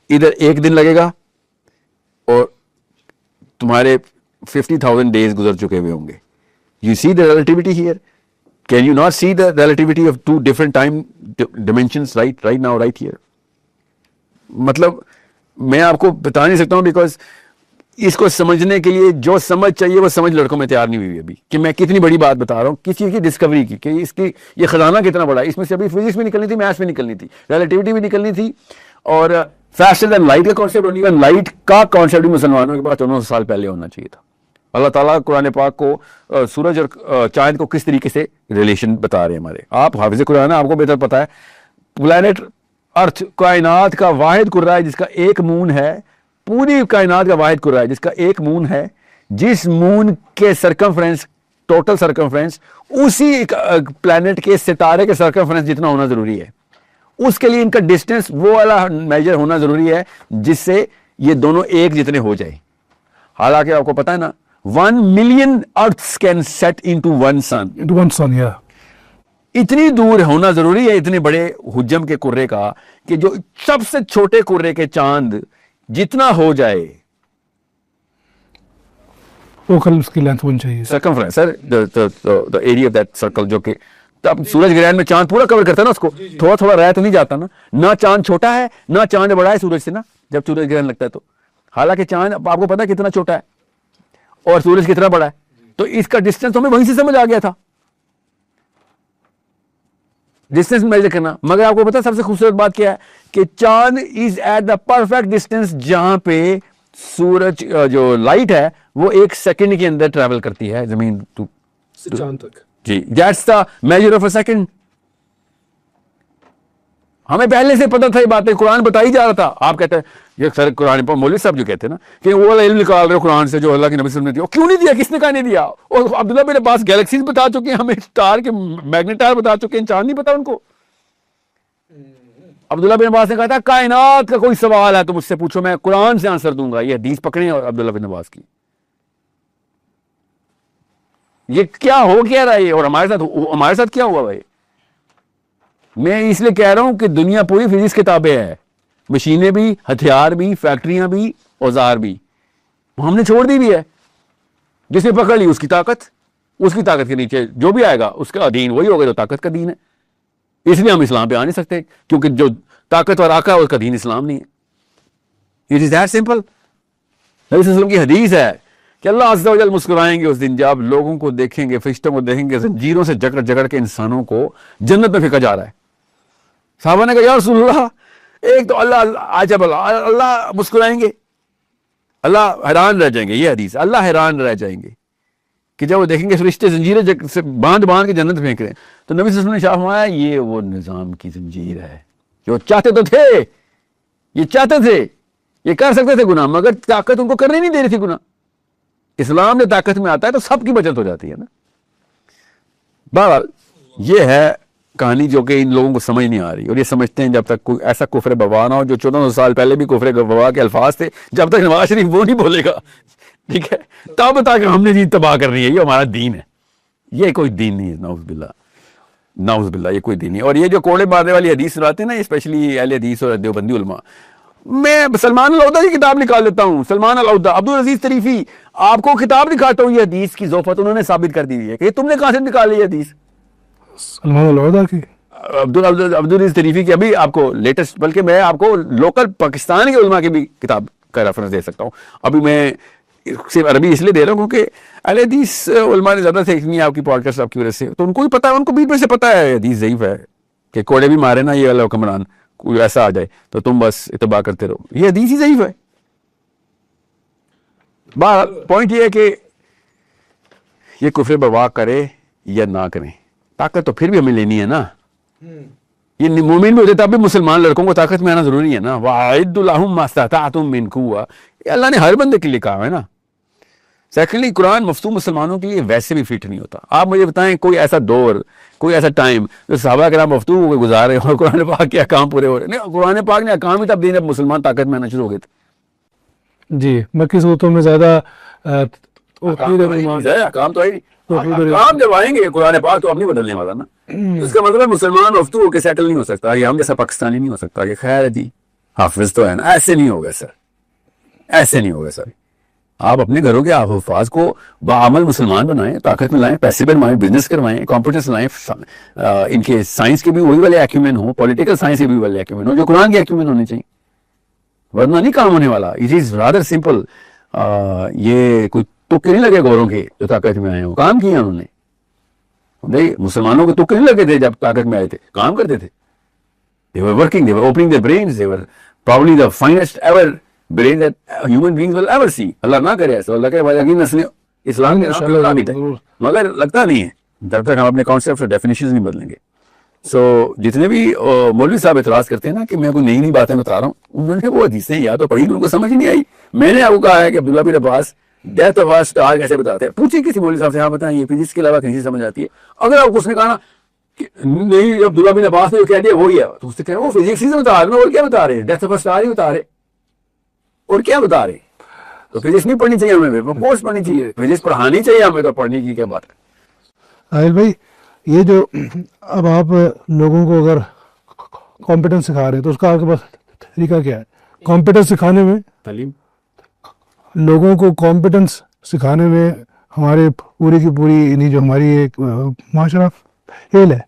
ادھر ایک دن لگے گا اور تمہارے 50,000 days گزر چکے ہوئے ہوں گے. You see the relativity here? Can you not see the relativity of two different time dimensions right now, right here? مطلب میں آپ کو بتا نہیں سکتا ہوں, بیکاز اس کو سمجھنے کے لیے جو سمجھ چاہیے وہ سمجھ لڑکوں میں تیار نہیں ہوئی ابھی, کہ میں کتنی بڑی بات بتا رہا ہوں کس چیز کی ڈسکوری کی, کہ اس کی یہ خزانہ کتنا بڑا ہے. اس میں سے ابھی فزکس بھی نکلنی تھی, میتھس بھی نکلنی تھی, ریلیٹیوٹی بھی نکلنی تھی, اور فیسٹر دین لائٹ کا کانسیپٹ, اور ایون لائٹ کا کانسیپٹ بھی مسلمانوں کے پاس 1400 سال پہلے ہونا چاہیے تھا. اللہ تعالیٰ قرآن پاک کو سورج اور چاند کو کس طریقے سے ریلیشن بتا رہے ہیں ہمارے. آپ حافظ قرآن ہیں, آپ کو بہتر پتا ہے. پلانٹ ارتھ کائنات کا واحد کرہ ہے جس کا ایک مون ہے, پوری کائنات کا واحد کرہ ہے جس کا ایک مون ہے, جس مون کے سرکمفرنس, ٹوٹل سرکمفرنس اسی پلانٹ کے ستارے کے سرکمفرنس جتنا ہونا ضروری ہے. اس کے لیے ان کا ڈسٹینس وہ والا میجر ہونا ضروری ہے جس سے یہ دونوں ایک جتنے ہو جائے. حالانکہ آپ کو پتا ہے نا, 1 million earths can set into one sun. Into one sun, yeah. اتنی دور ہونا ضروری ہے اتنے بڑے حجم کے کرے کا, کہ جو سب سے چھوٹے کرے کے چاند جتنا ہو جائے فوکل اس کی لینتھ ہونی چاہیے. Circumference sir, the area of that circle, جو کہ اب سورج گرہن میں چاند پورا کور کرتا ہے نا, اس کو تھوڑا تھوڑا رہ تو نہیں جاتا نا. نہ چاند چھوٹا ہے نہ چاند بڑا ہے سورج سے نا, جب سورج گرہن لگتا ہے تو. حالانکہ چاند آپ کو پتا کتنا چھوٹا ہے اور سورج کتنا بڑا ہے, تو اس کا ڈسٹینس ہمیں وہیں سے سمجھ آ گیا تھا, ڈسٹینس میجر کرنا. مگر آپ کو پتا سب سے خوبصورت بات کیا ہے, کہ چاند از ایٹ دا پرفیکٹ ڈسٹینس جہاں پہ سورج جو لائٹ ہے وہ 1 سیکنڈ کے اندر ٹریول کرتی ہے زمین چاند تک. جی, that's the measure of a second. ہمیں پہلے سے پتہ تھا یہ باتیں, قرآن بتائی جا رہا تھا. آپ کہتے ہیں یہ سر قرآن پر مولوی صاحب جو کہتے ہیں نا کہ وہ علم نکال رہے ہو قرآن سے جو اللہ کے نبی صلی اللہ علیہ وسلم نے دیا, کیوں نہیں دیا, کس نے کہا نہیں دیا؟ اور عبداللہ بن عباس گیلیکسیز بتا چکے ہیں ہمیں, اسٹار کے میگنیٹار بتا چکے ہیں, چاند نہیں پتا ان کو. عبداللہ بن عباس نے کہا تھا کائنات کا کوئی سوال ہے تو مجھ سے پوچھو, میں قرآن سے آنسر دوں گا. یہ حدیث پکڑیں اور عبداللہ بن عباس کی. یہ کیا ہو کیا رہا ہے, اور ہمارے ساتھ کیا ہوا بھائی. میں اس لیے کہہ رہا ہوں کہ دنیا پوری فزکس کتابیں ہے, مشینیں بھی, ہتھیار بھی, فیکٹریاں بھی, اوزار بھی, ہم نے چھوڑ دی بھی ہے. جس نے پکڑ لی اس کی طاقت کے نیچے جو بھی آئے گا اس کا دین وہی ہوگا جو طاقت کا دین ہے. اس لیے ہم اسلام پہ آ نہیں سکتے, کیونکہ جو طاقتور آقا ہے اس کا دین اسلام نہیں ہے. It is that simple. نبی صلی اللہ علیہ وسلم کی حدیث ہے کہ اللہ عز و جل مسکرائیں گے اس دن جب لوگوں کو دیکھیں گے, فرشتوں کو دیکھیں گے زنجیروں سے جکڑ جکڑ کے انسانوں کو جنت میں پھینکا جا رہا ہے. صحابہ نے کہا یا رسول اللہ, ایک تو اللہ مسکرائیں گے, اللہ حیران رہ جائیں گے. یہ حدیث, اللہ حیران رہ جائیں گے کہ جب وہ دیکھیں گے فرشتے زنجیریں سے باندھ کے جنت پھینک رہے ہیں. تو نبی صلی اللہ علیہ وسلم نے شاہ فرمایا یہ وہ نظام کی زنجیر ہے جو چاہتے تو تھے, یہ چاہتے تھے, یہ کر سکتے تھے گناہ, مگر طاقت ان کو کرنے نہیں دے رہی تھی گناہ. اسلام نے طاقت میں آتا ہے تو سب کی بچت ہو جاتی ہے نا. بہرحال یہ ہے کہانی جو کہ ان لوگوں کو سمجھ نہیں آ رہی, اور یہ سمجھتے ہیں جب تک کوئی ایسا کفر بوا نہ ہو, جو 1400 سال پہلے بھی کفر بوا کے الفاظ تھے, جب تک نواز شریف وہ نہیں بولے گا, ٹھیک ہے, تب تک ہم نے دین تباہ کرنی ہے. یہ ہمارا دین ہے, یہ کوئی دین نہیں ہے. نعوذ باللہ یہ کوئی دین نہیں. اور یہ جو کوڑے مارنے والی حدیث سناتے ہیں نا, اسپیشلی اہل حدیث اور دیوبندی علماء, میں سلمان العودہ کی کتاب نکال لیتا ہوں. سلمان العودہ, عبدالعزیز طریفی, آپ کو کتاب دکھاتا ہوں. یہ حدیث کی ضعفت انہوں نے ثابت کر دی ہے کہ تم نے کہاں سے نکالی یہ حدیث. سلمان العودہ کی, عبدالعزیز طریفی کی, ابھی آپ کو لیٹسٹ, بلکہ میں آپ کو لوکل پاکستان کے علماء کی بھی کتاب کا ریفرنس دے سکتا ہوں. ابھی میں صرف عربی اس لیے دے رہا ہوں کیونکہ اہل حدیث علماء نے زیادہ دیکھنی ہے آپ کی پوڈ کاسٹ آپ کی وجہ سے, تو ان کو بھی پتا ہے, ان کو بیچ میں سے پتا ہے حدیث ضعیف ہے, کہ کوڑے بھی مارے نا یہ والا حکمران, کوئی ایسا آ جائے تو تم بس اتباع کرتے رہو, یہ حدیث ہی ضعیف ہے. پوائنٹ یہ ہے کہ یہ کفر بوا کرے یا نہ کریں, طاقت تو پھر بھی ہمیں لینی ہے نا. یہ مومن بھی ہوتے تب بھی مسلمان لڑکوں کو طاقت میں آنا ضروری ہے نا. وَأَعِدُّ لَهُم مَّا اسْتَطَعْتُم مِّن قُوَّةٍ, یہ اللہ نے ہر بندے کے لیے کہا ہے نا. سیکنڈلی قرآن مفتو مسلمانوں کے لیے ویسے بھی فٹ نہیں ہوتا. آپ مجھے بتائیں کوئی ایسا دور, کوئی ایسا ٹائم جو صحابہ کرام مفتو ہو کے گزار رہے ہو, قرآن پاک کے احکام پورے ہو رہے ہیں. قرآن پاک نے احکام ہی تب دیے جب مسلمان طاقت میں آنا شروع ہو گئے تھے. جی مکی صورتوں میں زیادہ احکام تو ہے, احکام جب آئیں گے قرآن پاک تو اب نہیں بدلنے والا نا. اس کا مطلب مسلمان مفتو ہو کے سیٹل نہیں ہو سکتا, یہ ہم جیسا پاکستانی نہیں ہو سکتا. کہ خیر ہے جی, حافظ تو ہے نا. ایسے نہیں ہوگا سر, ایسے نہیں ہوگا سر. آپ اپنے گھروں کے حفاظ کو بعمل مسلمان بنائیں, طاقت میں لائیں, پیسے بنوائیں, بزنس کروائیں, کمپیوٹرس لائیں, ان کے سائنس کے بھی وہی والے ایکیومین ہوں, پولیٹیکل سائنس کے بھی والے ایکیومین ہوں جو قرآن کے ایکیومین ہونے چاہیے, ورنہ نہیں کام ہونے والا. It is rather simple. یہ کوئی تکے نہیں لگے گوروں کے جو طاقت میں آئے ہوں, کام کیا انہوں نے. نہیں, مسلمانوں کے تکے نہیں لگے تھے جب طاقت میں آئے تھے, کام کرتے تھے. They were working, they were opening their brains, they were probably the finest ever brain that human beings will ever see. اللہ نہ کرے ایسا, اللہ کرے اگلی نسلیں اسلام کے نام پہ بھی تھے, مگر لگتا نہیں ہے جب تک ہم اپنے کانسیپٹ اور ڈیفینیشنز نہیں بدلیں گے. سو جتنے بھی مولوی صاحب اعتراض کرتے ہیں نا کہ میں کوئی نئی نئی باتیں بتا رہا ہوں, انہوں نے وہ حدیثیں یا تو پڑھی, ان کو سمجھ نہیں آئی. میں نے آپ کو کہا ہے کہ عبداللہ بن عباس ڈیتھ آف اسٹار کیسے بتاتے ہیں, پوچھیں کسی مولوی صاحب سے, آپ بتائیں یہ فزکس کے علاوہ کہیں سے سمجھ آتی ہے. اگر آپ کو اس نے کہا نا کہ نہیں عبداللہ بن عباس نے جو کہہ دیا وہی ہے, تو اس سے کہہ رہے وہ فزکس ہی سے بتا رہے ہیں, اور کیا بتا رہے ہیں, ڈیتھ آف اسٹار ہی بتا رہے, اور کیا بتا رہے. تو فزکس نہیں پڑھنی چاہیے ہمیں, کورس پڑھنی چاہیے, فزکس پڑھانی چاہیے ہمیں, تو پڑھنے کی کیا بات ہے. ساحل بھائی, یہ جو اب آپ لوگوں کو اگر کمپیٹنس سکھا رہے ہیں تو اس کا آپ کے پاس طریقہ کیا ہے کمپیٹنس سکھانے میں؟ تعلیم, لوگوں کو کمپیٹنس سکھانے میں ہمارے پوری کی پوری یعنی جو ہماری ایک معاشرہ فیل ہے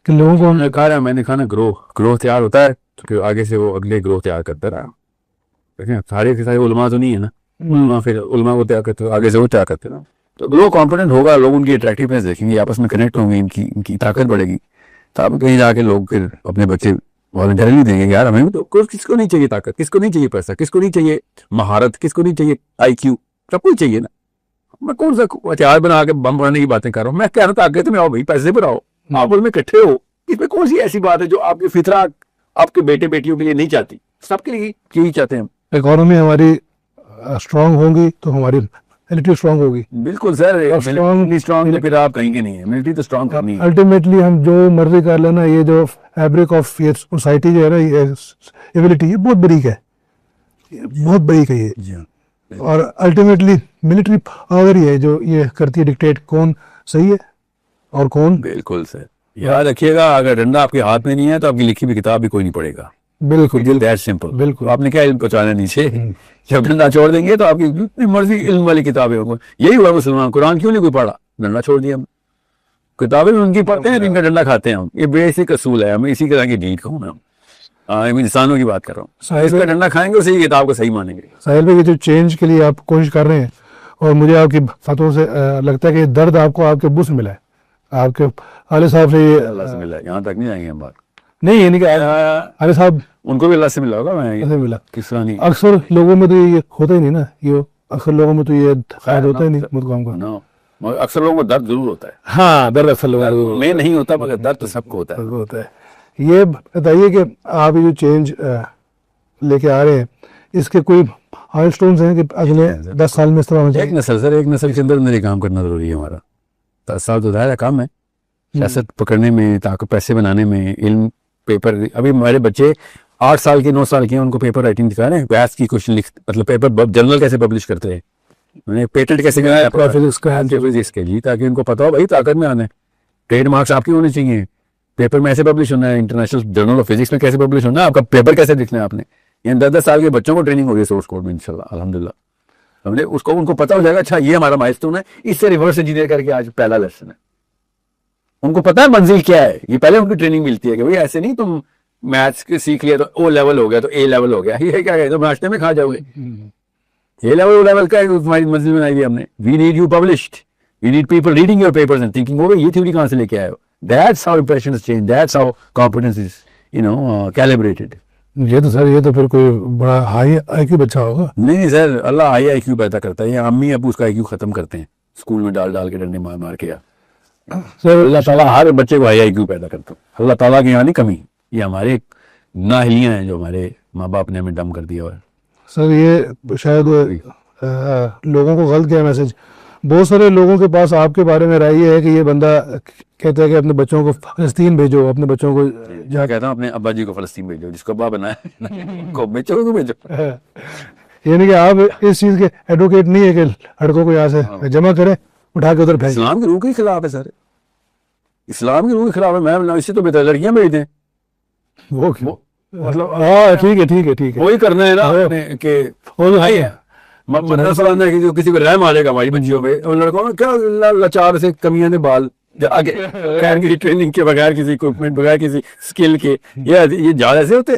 کہ لوگوں کو نے کہا میں نے کہا نا گروہ تیار ہوتا ہے تو آگے سے وہ اگلے گروہ تیار کرتا رہا. دیکھیں سارے کے سارے علماء تو نہیں ہے نا, علماء پھر علماء کو تیار کرتے, آگے سے وہ تیار کرتے نا. تو گروہ کمپیٹنٹ ہوگا, لوگ ان کی اٹریکٹیونیس دیکھیں گے, آپس میں کنیکٹ ہوں گے, ان کی طاقت بڑھے گی, تب کہیں جا کے لوگ پھر اپنے بچے والنٹرلی دیں گے. یار ہمیں تو کس کو نہیں چاہیے طاقت, کس کو نہیں چاہیے پیسہ, کس کو نہیں چاہیے مہارت, کس کو نہیں چاہیے آئی کیو, سب کو چاہیے نا. میں کون سا ہتھیار بنا کے بم بنانے کی باتیں کر رہا ہوں, میں کہہ رہا ہوں طاقت میں آؤ بھائی, پیسے بناؤ, آپ میں اکٹھے ہو. اس میں کون سی ایسی بات ہے جو آپ کی فطرہ آپ کے بیٹے بیٹیوں کے لیے نہیں چاہتی, سب کے لیے یہی چاہتے ہیں ہم. اکانومی ہماری اسٹرانگ ہوگی تو ہماری ملٹری اسٹرانگ ہوگی. بالکل سر, اسٹرانگ پھر آپ کہیں گے نہیں ہے, ملٹری تو اسٹرانگ کرنی ہے. الٹیمیٹلی ہم جو مرضی کر لینا, یہ جو فیبرک آف یہ سوسائٹی جو ہے نا, یہ ایبلٹی یہ بہت بریک ہے, بہت بریک ہے یہ. اور الٹیمیٹلی ملٹری پاور ہی ہے جو یہ کرتی ہے ڈکٹیٹ کون صحیح ہے اور کون. بالکل سر, یاد رکھیے گا اگر ڈنڈا آپ کے ہاتھ میں نہیں ہے تو آپ کی لکھی ہوئی کتاب بھی کوئی نہیں پڑھے گا. بالکل دیٹ سمپل. بالکل. آپ نے کیا علم پہنچانا نیچے, جب ڈنڈا چھوڑ دیں گے تو آپ کی جتنی مرضی علم والی کتابیں ہوں. یہی ہوا مسلمان, قرآن کیوں نہیں کوئی پڑھا, ڈنڈا چھوڑ دیا ہم. کتابیں ان کی پڑھتے ہیں, ان کا ڈنڈا کھاتے ہیں ہم. یہ بیسک اصول ہے, ہمیں اسی طرح کی ڈیل کہوں میں. انسانوں کی بات کر رہا ہوں, اس کا ڈنڈا کھائیں گے اسی کتاب کو صحیح مانیں گے. ساحل بھائی, یہ جو چینج کے لیے آپ کوشش کر رہے ہیں, اور مجھے آپ کی باتوں سے لگتا ہے کہ یہ درد آپ کو آپ کے ابو سے ملا ہے, آپ کے والد صاحب سے. یہ اللہ سے ملا ہے, یہاں تک نہیں جائیں گے ہم بات. نہیں, یہ نہیں کہ والد صاحب ان کو بھی اللہ سے ملا ہوگا. میں ملا کس طرح نہیں, اکثر لوگوں میں تو یہ ہوتا ہی نہیں نا, یہ اکثر لوگوں میں تو یہ خیال ہوتا ہی نہیں مدغام کا. اکثر لوگوں کو درد ضرور ہوتا ہے. ہاں, درد اکثر لوگوں میں نہیں ہوتا, مگر درد تو سب کو ہوتا ہے. یہ بتائیے کہ آپ یہ جو چینج لے کے آ رہے ہیں, اس کے کوئی مائل سٹونز ہیں کہ اگلے 10 سال میں اس طرح ہو جائے؟ ایک نسل سر, ایک نسل کے اندر کام کرنا ضروری ہے. ہمارا 10 سال تو ظاہر کام ہے سیاست پکڑنے میں, طاقت پیسے بنانے میں, علم پیپر. ابھی ہمارے بچے 8 سال کے 9 سال کے ہیں, ان کو پیپر رائٹنگ دکھا رہے ہیں, بیس کی کوشچن لکھ, مطلب پیپر جرنل کیسے پبلش کرتے ہیں, پیٹنٹ کیسے فزکس کے لیے, تاکہ ان کو پتا ہو بھائی طاقت میں آنا ہے. ٹریڈ مارکس آپ کے ہونے چاہیے, پیپر میں ایسے پبلش ہونا ہے, انٹرنیشنل جرنل آف فزکس میں کیسے پبلش ہونا ہے, آپ کا پیپر کیسے لکھنا ہے آپ نے. یہ 10 سال کے بچوں کو ٹریننگ ہوگی سورس کوڈ میں انشاءاللہ, الحمدللہ. سمجھے, اس کو ان کو پتا ہو جائے گا اچھا یہ ہمارا مائلسٹون ہے, اس سے ریورس انجینئر کر کے آج پہلا لیسن ہے. ان کو پتا ہے منزل کیا ہے, یہ پہلے ان کی ٹریننگ ملتی ہے کہ بھائی ایسے نہیں تم میتھس سیکھ لیا تو او لیول ہو گیا تو اے لیول ہو گیا, یہ کیا ہے تو ناشتے میں کھا جاؤ گے. اے لیول او لیول کا ہماری منزل بنائی ہوئی ہم نے. We need you published, we need people reading your papers and thinking. ہو گئی, یہ تھیوری کہاں سے لے کے آئے ہو. That's how impressions change. That's how competence is, calibrated. یہ تو سر, یہ تو پھر کوئی بڑا ہائی آئی کیو بچہ ہوگا. نہیں سر, اللہ ہائی آئی کیو پیدا کرتا ہے, یہ امی ابو اس کا آئی کیو ختم کرتے ہیں اسکول میں ڈال کے ڈنڈے مار کے. سر اللہ تعالیٰ ہر بچے کو ہائی آئی کیو پیدا کرتا ہے, اللہ تعالیٰ کی یہاں نہیں کمی. یہ ہمارے ناہلیاں ہیں جو ہمارے ماں باپ نے ہمیں ڈم کر دیا ہوا ہے. سر یہ شاید لوگوں کو غلط کیا میسج. بہت سارے لوگوں کے پاس آپ کے بارے میں رائے یہ ہے کہ یہ بندہ کہتا ہے کہ اپنے بچوں کو فلسطین بھیجو, اپنے بچوں کو جہاں کہتا ہوں اپنے ابا جی کو فلسطین بھیجو, جس کو ابا بنایا کو بچوں کو بھیجو. یعنی کہ آپ اس چیز کے ایڈوکیٹ نہیں ہے کہ لڑکوں کو یہاں سے جمع کریں اٹھا کے ادھر بھیج. اسلام کی روح کے خلاف ہے سر, اسلام کی روح کے خلاف ہے. میں اس سے تو بہتر لڑکیاں بھیج دیں. مطلب ہاں ٹھیک ہے وہی کرنا ہے نا آپ نے کہ وہ تو ہے. مطلب سوال ہے کہ جو کسی کو رحم آ جائے گا ہماری بچیوں پہ اور لڑکوں میں کیا لاچار سے کمیاں نے بال آگے کسی ٹریننگ کے بغیر کسی اکوپمنٹ بغیر کسی اسکل کے یہ جال ایسے ہوتے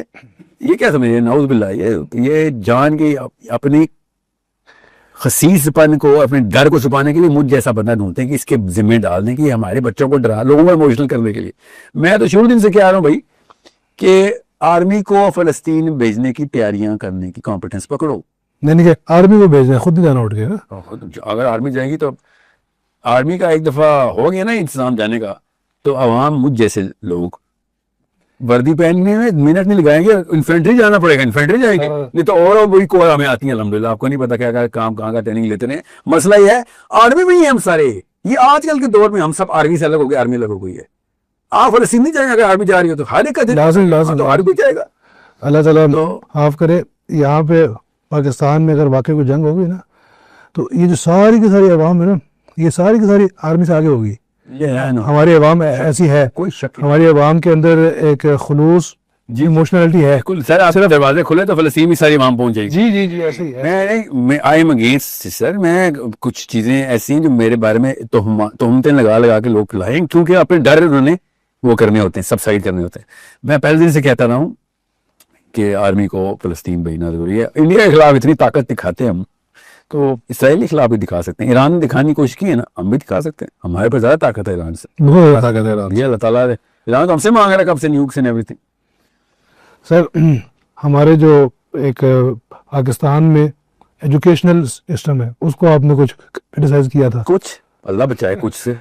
یہ کیا سمجھے نعوذ باللہ یہ جان کی اپنی خسیس پن کو اپنے ڈر کو چھپانے کے لیے مجھ جیسا بندہ ڈھونڈتے ہیں کہ اس کے ذمہ ڈال دیں کہ ہمارے بچوں کو ڈرا لوگوں کو ایموشنل کرنے کے لیے. میں تو شروع دن سے کہہ رہا ہوں بھائی کہ آرمی کو فلسطین بھیجنے کی تیاریاں کرنے کی کمپٹنس پکڑو. نہیں کہ آرمی کو بھیجنا ہے خود نہیں جانا اٹھ کے. اگر آرمی جائے گی تو آرمی کا ایک دفعہ ہو گیا نا انتظام جانے کا تو عوام مجھ جیسے لوگ وردی پہننے میں منٹ نہیں لگائیں گے. انفینٹری جانا پڑے گا, انفینٹری جائیں گے نہیں تو اور وہی کو ہمیں آتی ہیں الحمدللہ. آپ کو نہیں پتا کیا کام کہاں کا ٹریننگ لیتے ہیں. مسئلہ یہ ہے آرمی میں ہی ہم سارے یہ آج کل کے دور میں ہم سب آرمی سے الگ ہو گئے, آرمی الگ ہو گئی ہے. آپ فلسطین نہیں جائیں گے اگر آرمی جا رہی ہو تو ہر ایک کا لازم تو آرمی جائے گا. اللہ تعالیٰ معاف کرے. یہاں پہ پاکستان میں اگر واقعی کوئی جنگ ہوگی نا تو یہ جو ساری کی ساری عوام ہے نا یہ ساری کی ساری آرمی سے آگے ہوگی. ہماری عوام ایسی ہے, کوئی شک ہماری عوام کے اندر ایک خلوص جی ایموشنلٹی ہے. سر آپ صرف دروازے کھلے تو فلسطین میں ساری عوام پہنچ جائے گی. جی ایسے ہی ہے. میں آئی ایم اگینسٹ سر. میں کچھ چیزیں ایسی ہیں جو میرے بارے میں تہمتیں لگا کے لوگ لائیں کیونکہ اپنے ڈر انہوں نے وہ کرنے ہوتے ہیں, سبسائڈ کرنے ہوتے ہیں. میں پہلے دن سے کہتا رہا ہوں کہ آرمی کو فلسطین بھیجنا ضروری ہے. انڈیا کے خلاف اتنی طاقت دکھاتے ہیں ہم تو اسرائیل کے خلاف بھی دکھا سکتے ہیں. ایران نے دکھانے کی کوشش کی ہے نا, ہم بھی دکھا سکتے ہیں. ہمارے پاس زیادہ طاقت ہے ایران سے, بہت طاقت ہے. یہ اللہ تعالیٰ نے ایران تو ہم سے مانگ رہا ہے کب سے نیوکس اینڈ ایوری تھنگ. سر ہمارے جو ایک پاکستان میں ایجوکیشنل سسٹم ہے اس کو آپ نے کچھ کرٹیسائز کیا تھا. کچھ اللہ بچائے کچھ سے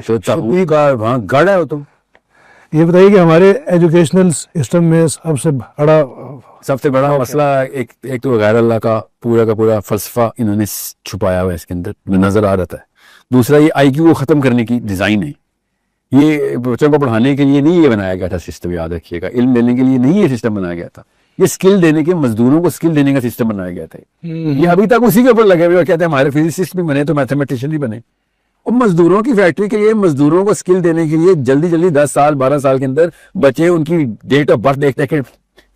تو تاغوت کا وہاں گڑھ ہے وہ. تو یہ بتائیے کہ ہمارے ایجوکیشنل سسٹم میں سب سے بڑا مسئلہ ایک تو غیر اللہ کا پورا فلسفہ انہوں نے چھپایا ہوا ہے اس کے اندر نظر آ رہا ہے. دوسرا یہ آئی کیو کو ختم کرنے کی ڈیزائن ہے. یہ بچوں کو پڑھانے کے لیے نہیں یہ بنایا گیا تھا سسٹم, یاد رکھیے گا. علم دینے کے لیے نہیں یہ سسٹم بنایا گیا تھا. یہ اسکل دینے کے, مزدوروں کو اسکل دینے کا سسٹم بنایا گیا تھا. یہ ابھی تک اسی کے اوپر لگے ہوئے اور کہتے ہیں ہمارے فزسسٹ بھی بنے تو میتھمیٹیشین بھی بنے. اور مزدوروں کی فیکٹری کے لیے مزدوروں کو اسکل دینے کے لیے جلدی 10 سال 12 سال کے اندر بچے ان کی ڈیٹ آف برتھ دیکھ کے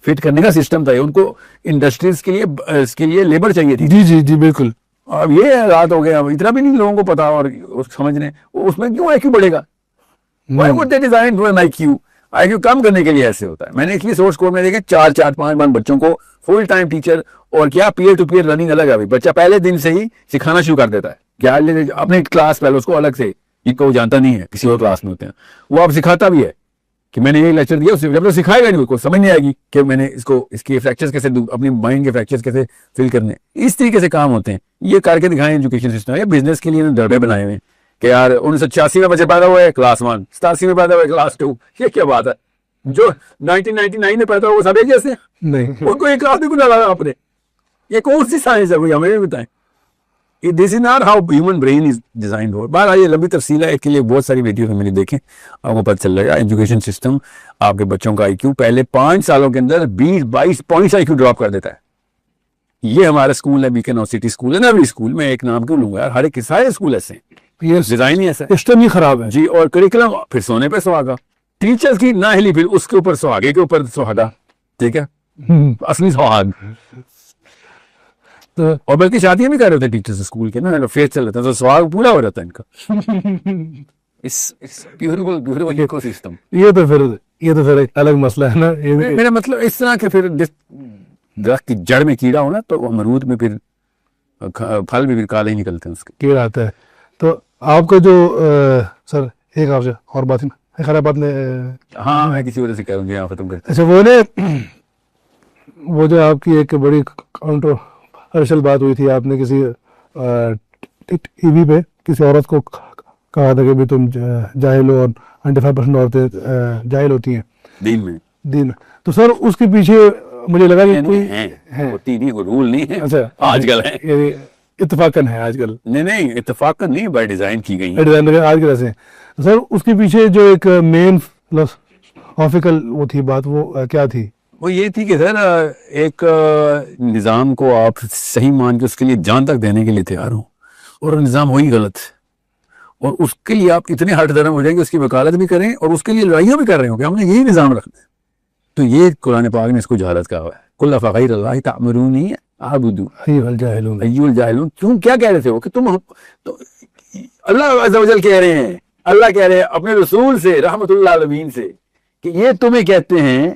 فٹ کرنے کا سسٹم تھا. ان کو انڈسٹریز کے لیے لیبر چاہیے تھی. جی بالکل. اب یہ حالات ہو گئے, اب اتنا بھی نہیں لوگوں کو پتا اور سمجھنے اس میں کیوں آئی کیو بڑھے گا. Why would they design for an IQ? IQ کم کرنے کے لیے ایسے ہوتا ہے. میں نے اس لیے سورس کوڈ میں دیکھا 4-5 بچوں کو فل ٹائم ٹیچر اور کیا پیئر ٹو پیئر لرننگ الگ ہے. بچہ پہلے دن سے ہی سکھانا شروع کر دیتا ہے. کیا اپنے کلاس پہلے اس کو الگ سے جن کو وہ جانتا نہیں ہے کسی اور کلاس میں ہوتے ہیں وہ آپ سکھاتا بھی ہے کہ میں نے یہ لیکچر دیا. جب تک سکھائے گا نہیں کو سمجھ نہیں آئے گی کہ میں نے اس کے فریکچرز کیسے اپنی مائنڈ کے فریکچرز کیسے فل کرنے. اس طریقے سے کام ہوتے ہیں. یہ کر کے دکھائیں ایجوکیشن سسٹم. یہ بزنس کے لیے ڈربے بنائے ہوئے کہ یار 1986 میں بچے پیدا ہوئے کلاس 1, 87 میں پیدا ہوئے کلاس 2. یہ کیا بات ہے؟ جو 1999 میں پیدا ہوئے سب ایک جیسے نہیں, ان کو ایک کلاس بھی ڈالا آپ نے. یہ کون سی سائنس ہے کوئی ہمیں بھی بتائیں. This is not how human brain is designed. باہر یہ لمبی تفصیل ہے, اس کے لیے بہت ساری ویڈیوز میں نے دیکھیں, آپ کو پتہ چل جائے گا. ایجوکیشن سسٹم آپ کے بچوں کا آئی کیو پہلے 5 سالوں کے اندر 20-22 پوائنٹس آئی کیو ڈراپ کر دیتا ہے. یہ ہمارا اسکول ہے بیکن اور سٹی اسکول ہے نا. ابھی اسکول میں ایک نام کیوں لوں گا یار, ہر ایک سارے اسکول ایسے ہیں. ڈیزائن ہی ایسا ہے, سسٹم ہی خراب ہے جی. اور کریکلم پھر سونے پہ سہاگا, ٹیچرز کی نہ ہلی پھر اس کے اوپر سہاگے کے اوپر سہاگا. ٹھیک ہے, اصلی سہاگ. اور بلکہ شادیاں بھی کر رہے تھے ٹیچرز اسکول کے نا, فیئر چل رہا تھا تو سہاگ پورا ہو رہا تھا ان کا. Beautiful ecosystem. یہ تو پھر ایک الگ مسئلہ ہے نا. میرا مطلب اس طرح کہ پھر درخت کی جڑ میں کیڑا ہونا تو امرود میں پھر پھل بھی پھر کالے ہی نکلتے ہیں اس کے. کیڑا آتا ہے. تو آپ کا جو سر ایک آپ سے اور بات ہے خراب بات نے, ہاں میں کسی وجہ سے کہہ رہا ہوں یہاں ختم کرتے. اچھا وہ جو آپ کی ایک بڑی کانٹروورشل بات ہوئی تھی, آپ نے کسی ٹی وی پہ کسی عورت کو کہا تھا کہ بھی تم جاہل ہو اور 95% عورتیں جاہل ہوتی ہیں دین میں. تو سر اس کے پیچھے مجھے لگا کہ کوئی رول نہیں ہے. اچھا آج کل ہے اتفاقاً ہے آج کل. نہیں اتفاقاً نہیں, بائی ڈیزائن کی گئی ڈیزائن آج کل ایسے. سر اس کے پیچھے جو ایک مین فلسفیکل وہ تھی بات, وہ کیا تھی؟ وہ یہ تھی کہ سر ایک نظام کو آپ صحیح مان کے اس کے لیے جان تک دینے کے لیے تیار ہوں اور نظام وہی غلط, اور اس کے لیے آپ اتنے ہٹ درم ہو جائیں کہ اس کی وکالت بھی کریں اور اس کے لیے لڑائیاں بھی کر رہے ہوں کہ ہم نے یہی نظام رکھنا ہے. تو یہ قرآن پاک نے اس کو جہالت کہا ہوا ہے. قل افغیر اللہ تأمرونی اعبد ایھا الجاہلون. ایھا الجاہلون. تم کیا کہہ رہے تھے وہ کہ تم تو اللہ عز و جل کہہ رہے ہیں, اللہ کہہ رہے ہیں اپنے رسول سے رحمت اللہ العالمین سے کہ یہ تمہیں کہتے ہیں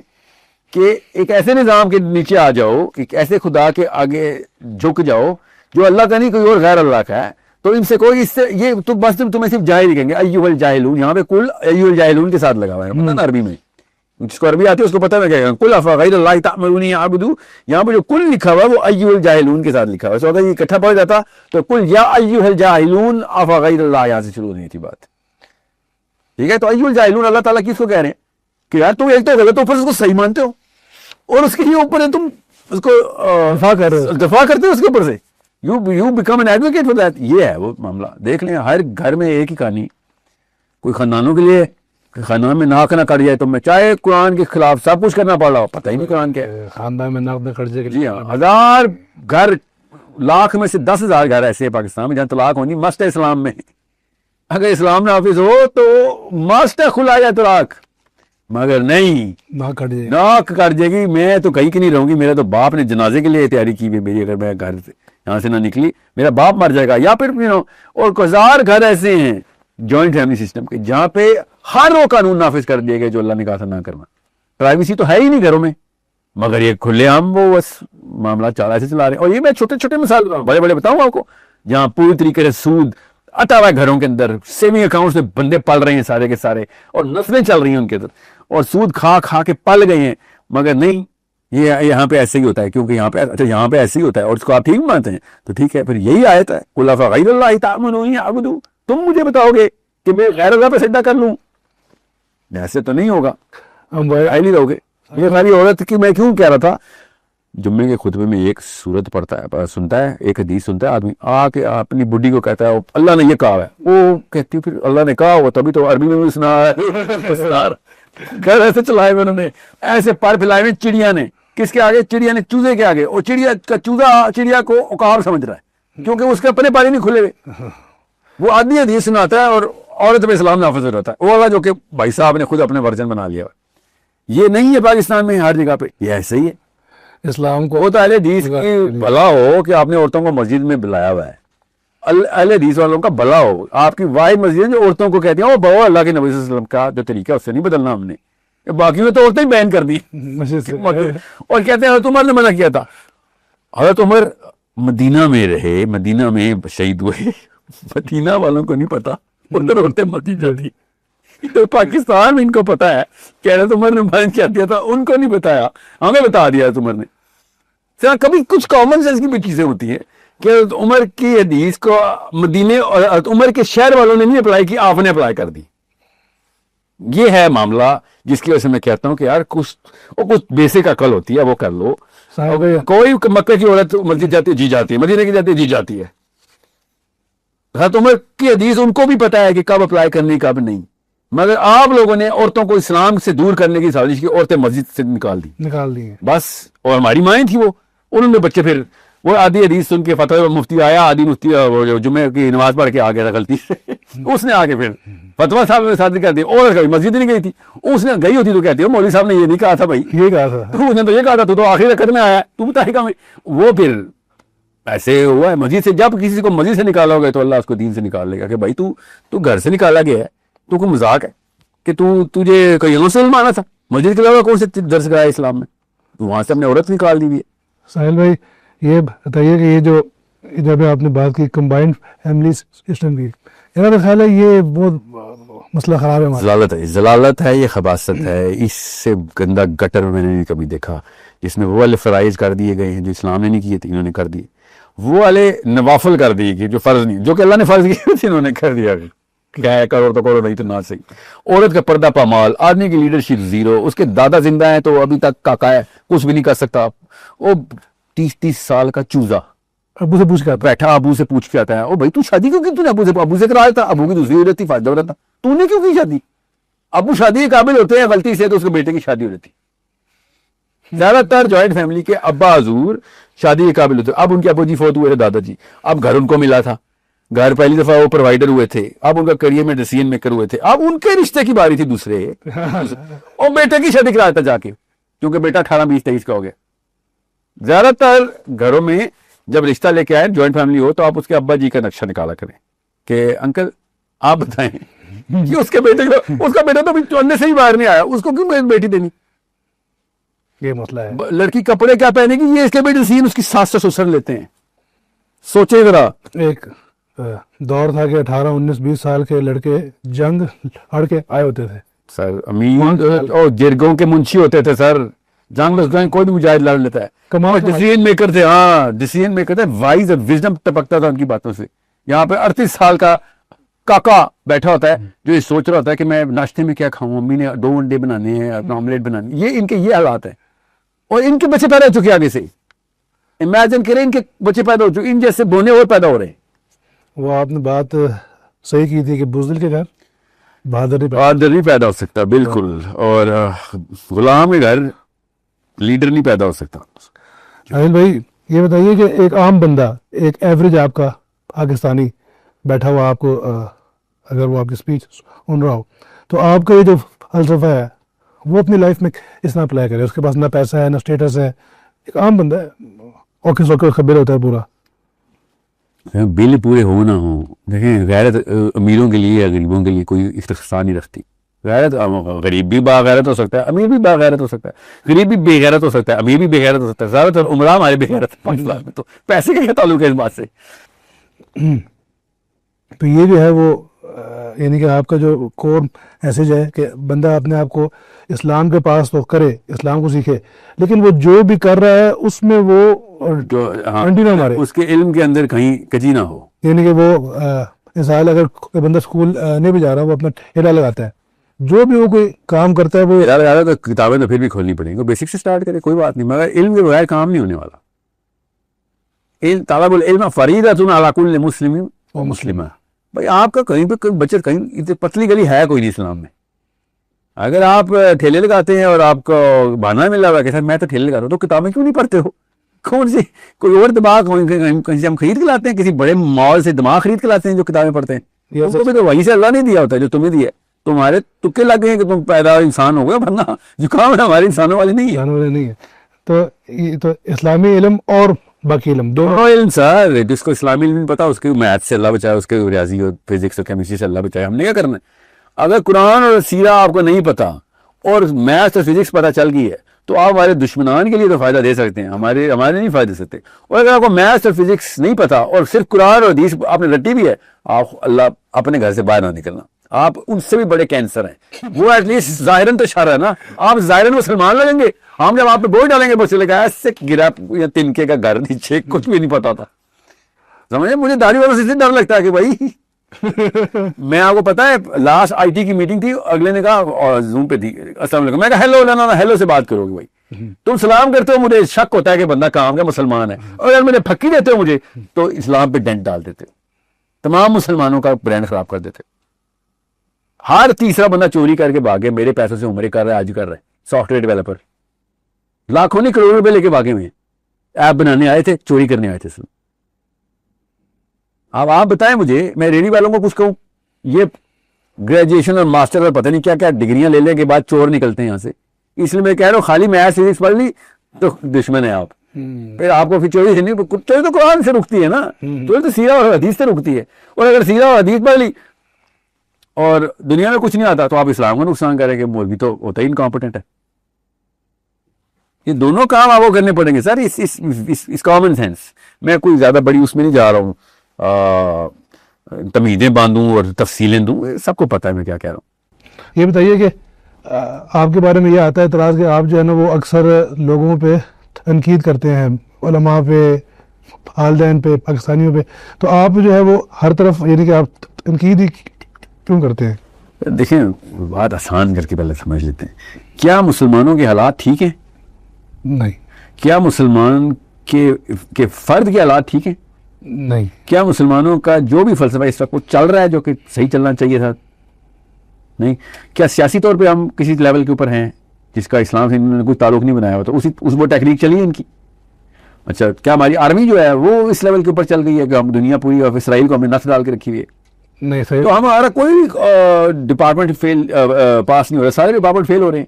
کہ ایک ایسے نظام کے نیچے آ جاؤ, ایک ایسے خدا کے آگے جھک جاؤ جو اللہ کا نہیں کوئی اور غیر اللہ کا ہے, تو ان سے کوئی اس سے یہ تو بس تمہیں صرف جاہل ہی کہیں گے. ایھا الجاہلون یہاں پہ کل ایھا الجاہلون کے ساتھ لگا ہوا ہے, پتہ نا عربی میں, جس کو عربی آتی ہے اس کو پتہ ہے کیا کل افغیر اللہ تأمرونی اعبد, یہاں پہ جو کل لکھا ہوا ہے وہ ایھا الجاہلون کے ساتھ لکھا ہوا ہے. سو اگر یہ اکٹھا پڑھ جاتا تو کل یا ایھا الجاہلون افغیر اللہ یہاں سے شروع نہیں تھی بات. ٹھیک ہے, تو ایھا الجاہلون اللہ تعالیٰ کس کو کہہ رہے ہیں کہ یار تم ایک تو غلط اوپر اس کو صحیح مانتے ہو اور اس کے ہی اوپر ہے تم اس کو دفاع کرتے ہو اس کے اوپر سے. You become an advocate for that. یہ ہے وہ معاملہ. دیکھ لیں ہر گھر میں ایک ہی کہانی, کوئی خاندانوں کے لیے خاندان میں ناک نہ کٹ جائے تو میں چاہے قرآن کے خلاف سب کچھ کرنا پڑ رہا ہو, پتہ ہی نہیں قرآن کیا ہے. خاندان میں ناک نہ کٹ جائے. جی ہاں, 1000 گھر لاکھ میں سے 10,000 گھر ایسے ہیں پاکستان میں جہاں طلاق ہونی مست ہے اسلام میں. اگر اسلام نافذ ہو تو مست ہے کھلا جائے طلاق, مگر نہیں ناک کٹ جائے. ناک کٹ جائے گی. میں تو کہیں کی نہیں رہوں گی. میرا تو باپ نے جنازے کے لیے تیاری کی ہوئی میری, اگر میں گھر سے یہاں سے نہ نکلی میرا باپ مر جائے گا. یا پھر اور 1000 گھر ایسے ہیں جوائنٹ فیملی سسٹم کے جہاں پہ ہر وہ قانون نافذ کر دیے گئے جو اللہ نے کہا تھا نہ کرنا. پرائیویسی تو ہے ہی نہیں گھروں میں, مگر یہ کھلے عام وہ بس معاملہ ایسے چلا رہے ہیں. اور یہ میں چھوٹے چھوٹے مثال بڑے بڑے بتاؤں آپ کو جہاں پوری طریقے سے سود اٹا ہوا ہے گھروں کے اندر, سیونگ اکاؤنٹس میں بندے پل رہے ہیں سارے کے سارے, اور نسلیں چل رہی ہیں ان کے اندر, اور سود کھا کھا کے پل گئے ہیں. مگر نہیں, یہ یہاں پہ ایسے ہی ہوتا ہے کیونکہ یہاں پہ اچھا یہاں پہ ایسے ہی ہوتا ہے, اور اس کو آپ ٹھیک مانتے ہیں تو ٹھیک ہے. پھر یہی آیت ہے قل افغیر اللہ تأمرونی اعبد, تم مجھے بتاؤ گے کہ میں غیر اللہ پہ سجدہ کر لوں؟ ایسے تو نہیں ہوگا, ہم نہیں رہو گے. یہ ساری عورت کی میں کیوں کہہ رہا تھا, جمعے کے خطبے میں ایک سورت پڑھتا ہے, سنتا ہے, ایک حدیث سنتا ہے آدمی, آ کے اپنی بڈی کو کہتا ہے اللہ نے یہ کہا ہے. وہ کہتی پھر اللہ نے کہا ہوا تبھی تو عربی میں بھی سنا ہے. گھر ایسے چلائے ہوئے انہوں نے, ایسے پر پھیلائے ہوئے چڑیا نے. کس کے آگے؟ چڑیا نے چوزے کے آگے. اور چڑیا کا چوزا چڑیا کو عقاب سمجھ رہا ہے کیونکہ اس کے اپنے پانی نہیں کھلے ہوئے. وہ آدمی حدیث سناتا ہے اور عورت پہ اسلام نافذ ہو جاتا ہے. وہ والا جو کہ بھائی صاحب نے خود اپنے ورژن بنا لیا ہے. یہ نہیں ہے پاکستان میں ہر جگہ پہ, یہ ایسے ہی ہے. اسلام کو وہ تو اہل حدیث کی بھلا ہو کہ آپ نے عورتوں کو مسجد میں بلایا ہوا ہے. اہل حدیث والوں کا بھلا ہو. آپ کی واحد مسجد ہے جو عورتوں کو کہتی ہیں وہ بہو اللہ کے نبی صلی اللہ علیہ وسلم کا جو طریقہ اس سے نہیں بدلنا ہم نے. باقیوں نے تو عورتیں ہی بین کر دی اور کہتے ہیں حضرت عمر نے منع کیا تھا. حضرت عمر مدینہ میں رہے, مدینہ میں شہید ہوئے. مدینہ والوں کو نہیں پتا, ادھر عورتیں مسجد جاتی. تو پاکستان میں ان کو پتا ہے کہ حضرت عمر نے بیان کیا دیا تھا, ان کو نہیں بتایا, ہمیں بتا دیا حضرت عمر نے. کبھی کچھ کامن سینس کی بھی چیزیں ہوتی ہیں کہ حضرت عمر کی حدیث کو مدینے اور حضرت عمر کے شہر والوں نے نہیں اپلائی کی, آپ نے اپلائی کر دی. یہ ہے معاملہ جس کی وجہ سے میں کہتا ہوں کہ یار کچھ بیسک عقل ہوتی ہے وہ کر لو. کوئی مکہ کی عورت مسجد جاتی ہے جی جاتی ہے, مدینے کی جاتی ہے جی جاتی ہے. حضرت عمر کی حدیث ان کو بھی پتا ہے کہ کب اپلائی کرنی کب نہیں, مگر آپ لوگوں نے عورتوں کو اسلام سے دور کرنے کی سازش کی, عورتیں مسجد سے نکال دی بس. اور ہماری مائیں تھی وہ, انہوں نے بچے پھر وہ آدھی حدیث سن کے فتوی مفتی آیا, آدھی مفتی جمعے کی نماز پڑھ کے آ گیا تھا غلطی سے, اس نے آگے پھر فتویٰ صاحب نے شادی کر دی. اور کبھی مسجد نہیں گئی تھی, اس نے گئی ہوتی تو کہتی ہے مولوی صاحب نے یہ نہیں کہا تھا بھائی, یہ کہا تھا اس نے تو یہ کہا تھا, تو آخری رکعت میں آیا, تو بتائے گا. وہ پھر ایسے ہوا ہے مسجد سے. جب کسی کو مسجد سے نکالو گے تو اللہ اس کو دین سے نکال لے گا کہ بھائی تو گھر سے نکالا گیا ہے, تو کوئی مذاق ہے کہ تجھے کہیں اور سے مانا تھا. مسجد کے علاوہ کون سے درس گایا اسلام میں, تو وہاں سے ہم نے عورت نکال دی ہوئی ہے. ساحل بھائی یہ بتائیے کہ یہ جو جب آپ نے بات کی کمبائنڈ فیملی سسٹم کی, میرا خیال ہے یہ بہت مسئلہ خراب ہے. ضلالت ہے, یہ خباثت ہے. اس سے گندا گٹر میں نے کبھی دیکھا جس میں وہ والے فرائض کر دیے گئے ہیں جو اسلام نے نہیں کیے تھے, انہوں نے کر دیے. وہ والے نوافل کر دیے گئے جو فرض نہیں, جو کہ اللہ نے فرض کیے تھے انہوں نے کر دیا. کیا کرو تو کرو, نہیں تو نہ صحیح. عورت کا پردہ پامال, آدمی کی لیڈرشپ زیرو. اس کے دادا زندہ ہیں تو ابھی تک کاکا ہے, کچھ بھی نہیں کر سکتا. وہ 30 سال کا چوزا ابو سے پوچھ کے بیٹھا, ابو سے پوچھ کے آتا ہے, او بھائی تو شادی کیوں کی, تو نے ابو سے کرایا تھا, ابو کی دوسری ہو رہتی, فائدہ ہو رہا تھا, تو نے کیوں کی شادی؟ ابو شادی کے قابل ہوتے ہیں, غلطی سے تو اس کے بیٹے کی شادی ہو رہتی. زیادہ تر جوائنٹ فیملی کے ابا حضور شادی کے قابل ہوتے. اب ان کے ابو جی فوت ہوئے تھے, دادا جی, اب گھر ان کو ملا تھا, گھر پہلی دفعہ وہ پرووائڈر ہوئے تھے, اب ان کا کریئر میں ڈیسیژن میکر ہوئے تھے, اب ان کے رشتے کی باری تھی دوسرے, اور بیٹے کی شادی کرایا تھا جا کے. کیونکہ بیٹا 18 20 23 کا ہو گیا. زیادہ تر گھروں میں جب رشتہ لے کے آئے جوائنٹ فیملی ہو تو آپ اس کے ابا جی کا نقشہ نکالا کریں کہ انکل آپ بتائیں کہ اس کا بیٹا تو ابھی چلنے سے ہی باہر نہیں آیا, اس کو کیوں بیٹی دینی, یہ مسئلہ ہے. لڑکی کپڑے کیا پہنے گی یہ اس کے بیٹے سین اس کی ساس سے سسر لیتے ہیں. سوچے ذرا, ایک دور تھا کہ 18 19 20 سال کے لڑکے جنگ لڑ کے آئے ہوتے تھے سر, امیر اور جرگوں کے منشی ہوتے تھے سر, جنگ لگائیں کوئی بھی مجاہد لڑ لیتا ہے, ڈیسیژن میکر تھے, ہاں ڈیسیژن میکر تھے, وائز اور وزڈم ٹپکتا تھا ان کی باتوں سے. یہاں پہ 38 سال کا کاکا بیٹھا ہوتا ہے جو یہ سوچ رہا ہوتا ہے کہ میں ناشتے میں کیا کھاؤں, امی نے 2 انڈے بنانے ہیں, آملیٹ بنانے, یہ ان کے یہ حالات ہیں. اور ان کے بچے پیدا ہو چکے آگے سے, امیجن کریں ان کے بچے پیدا ہو چکے, ان جیسے بونے اور پیدا ہو رہے ہیں. وہ آپ نے بات صحیح کی تھی کہ بزدل کے گھر بہادر نہیں پیدا ہو سکتا, بالکل, اور غلام کے گھر لیڈر نہیں پیدا ہو سکتا. عادل بھائی یہ بتائیے کہ ایک عام بندہ, ایک ایوریج آپ کا پاکستانی بیٹھا ہوا آپ کو اگر وہ آپ کی اسپیچ سن رہا ہو تو آپ کا یہ جو فلسفہ ہے وہ اپنی لائف میں اس طرح اپلائی کرے. اس کے پاس نہ پیسہ ہے نہ اسٹیٹس ہے, ایک عام بندہ ہے, اوکے سوکے خبر ہوتا ہے پورا, بل پورے ہو نہ ہو. دیکھیں غیرت امیروں کے لیے یا غریبوں کے لیے کوئی استثنا نہیں رکھتی. غیرت غریب بھی باغیرت ہو سکتا ہے, امیر بھی باغیرت ہو سکتا ہے, غریب بھی بے غیرت ہو سکتا ہے, امیر بھی بے غیرت ہو سکتا ہے. زیادہ تر عمرہ ہمارے بے غیرت ہیں پاکستان میں, تو پیسے کا کیا تعلق ہے اس بات سے. تو یہ جو ہے وہ یعنی کہ آپ کا جو کور میسج ہے کہ بندہ اپنے آپ کو اسلام کے پاس تو کرے, اسلام کو سیکھے, لیکن وہ جو بھی کر رہا ہے اس میں وہ انٹی نہ مارے, اس کے علم کے اندر کہیں کجی نہ ہو. یعنی کہ وہ مثال اگر کوئی بندہ اسکول نہیں بھی جا رہا, وہ اپنا ٹھیلا لگاتا ہے, جو بھی وہ کوئی کام کرتا ہے وہ زیادہ تو کتابیں تو پھر بھی کھولنی پڑیں گی, بیسک سے سٹارٹ کرے, کوئی بات نہیں, مگر علم کے بغیر کام نہیں ہونے والا. طالب العلم فریضۃ علی کل مسلم و مسلمہ. بھائی آپ کا کہیں پہ بچت کہیں پتلی گلی ہے کوئی نہیں اسلام میں. اگر آپ ٹھیلے لگاتے ہیں اور آپ کو بہانہ مل رہا ہے کہ سر میں تو ٹھیلے لگا رہا ہوں, تو کتابیں کیوں نہیں پڑھتے ہو؟ کون سی کوئی اور دماغ کہیں سے ہم خرید کے لاتے ہیں, کسی بڑے مال سے دماغ خرید کے لاتے ہیں جو کتابیں پڑھتے ہیں. تو بھی تو وہیں سے اللہ نے دیا ہوتا ہے جو تمہیں دیا ہے. تمہارے تکے لگ گئے کہ تم پیدا انسان ہو گئے, ورنہ زکام ہے ہمارے انسانوں والے نہیں ہے. تو اسلامی علم اور باقی علم دونوں علم سر, جس کو اسلامی علم نہیں پتا اس کے میتھ سے اللہ بچائے, اس کے ریاضی اور فزکس اور کیمسٹری سے اللہ بچائے. ہم نے کیا کرنا ہے؟ اگر قرآن اور سیرہ آپ کو نہیں پتا اور میتھ اور فزکس پتا چل گئی ہے تو آپ ہمارے دشمنان کے لیے تو فائدہ دے سکتے ہیں, ہمارے نہیں فائدہ دے سکتے. اور اگر آپ کو میتھ اور فزکس نہیں پتا اور صرف قرآن اور حدیث آپ نے رٹی بھی ہے, آپ اللہ اپنے گھر سے باہر نہ نکلنا, آپ ان سے بھی بڑے کینسر ہیں. وہ ایٹ لیسٹ ظاہراً تو شر ہے نا, آپ ظاہراً مسلمان لگیں گے, ہم جب آپ پہ بوجھ ڈالیں گے بس لگا ایسے گرا یا تنکے کا گھر نیچے, کچھ بھی نہیں پتا تھا. سمجھے, مجھے داڑھی والوں سے ڈر لگتا ہے کہ بھائی میں آپ کو پتا ہے لاسٹ آئی ٹی کی میٹنگ تھی, اگلے نے کہا زوم پہ تھی, السلام علیکم, میں کہا ہیلو, ہیلو سے بات کرو گے بھائی, تم سلام کرتے ہو مجھے شک ہوتا ہے کہ بندہ کام کا مسلمان ہے, اور اگر مجھے پھکی دیتے ہو مجھے تو اسلام پہ ڈینٹ ڈال دیتے, تمام مسلمانوں کا برانڈ خراب کر دیتے. ہر تیسرا بندہ چوری کر کے بھاگے, میرے پیسوں سے عمرے کر رہا ہے, آج کر رہا ہے, سافٹ ویئر ڈیولپر لاکھوں نہیں کروڑوں روپے لے کے بھاگے ہوئے, ایپ بنانے آئے تھے, چوری کرنے آئے تھے. اب آپ بتائیں مجھے, میں ریڈی والوں کو کچھ کہوں, یہ گریجویشن اور ماسٹر اور پتہ نہیں کیا کیا ڈگریاں لے لیں کے بعد چور نکلتے ہیں یہاں سے. اس لیے میں کہہ رہا ہوں خالی میتھ فزکس پڑھ لی تو دشمن ہے آپ. پھر آپ کو پھر چوری نہیں, چوری تو قرآن سے رکتی ہے نا, چوری تو سیرہ اور حدیث سے رکتی ہے. اور اگر سیرہ اور حدیث پڑھ لی اور دنیا میں کچھ نہیں آتا تو آپ اسلام کا نقصان کریں گے, مولوی تو ہوتا ہی انکمپیٹنٹ ہے. یہ دونوں کام آپ کو کرنے پڑیں گے سر, اس کامن سینس. میں کوئی زیادہ بڑی اس میں نہیں جا رہا ہوں, تمیزیں باندھوں اور تفصیلیں دوں, سب کو پتہ ہے میں کیا کہہ رہا ہوں. یہ بتائیے کہ آپ کے بارے میں یہ آتا ہے اعتراض کہ آپ جو ہے نا وہ اکثر لوگوں پہ تنقید کرتے ہیں, علماء پہ, والدین پہ, پاکستانیوں پہ, تو آپ جو ہے وہ ہر طرف یعنی کہ آپ تنقید ہی کیوں کرتے ہیں؟ دیکھیں بات آسان کر کے پہلے سمجھ لیتے ہیں, کیا مسلمانوں کے حالات ٹھیک ہیں؟ نہیں. کیا مسلمان کے فرد کے حالات ٹھیک ہیں؟ نہیں. کیا مسلمانوں کا جو بھی فلسفہ اس وقت وہ چل رہا ہے جو کہ صحیح چلنا چاہیے تھا؟ نہیں. کیا سیاسی طور پہ ہم کسی لیول کے اوپر ہیں جس کا اسلام سے انہوں نے کوئی تعلق نہیں بنایا ہوا, تو اس وہ ٹیکنیک چلی ہے ان کی؟ اچھا, کیا ہماری آرمی جو ہے وہ اس لیول کے اوپر چل گئی ہے کہ ہم دنیا پوری اور اسرائیل کو ہم نے نس ڈال کے رکھی ہوئی ہے؟ نہیں صحیح. تو ہمارا کوئی ڈپارٹمنٹ فیل پاس نہیں ہو رہا, سارے ڈپارٹمنٹ فیل ہو رہے ہیں,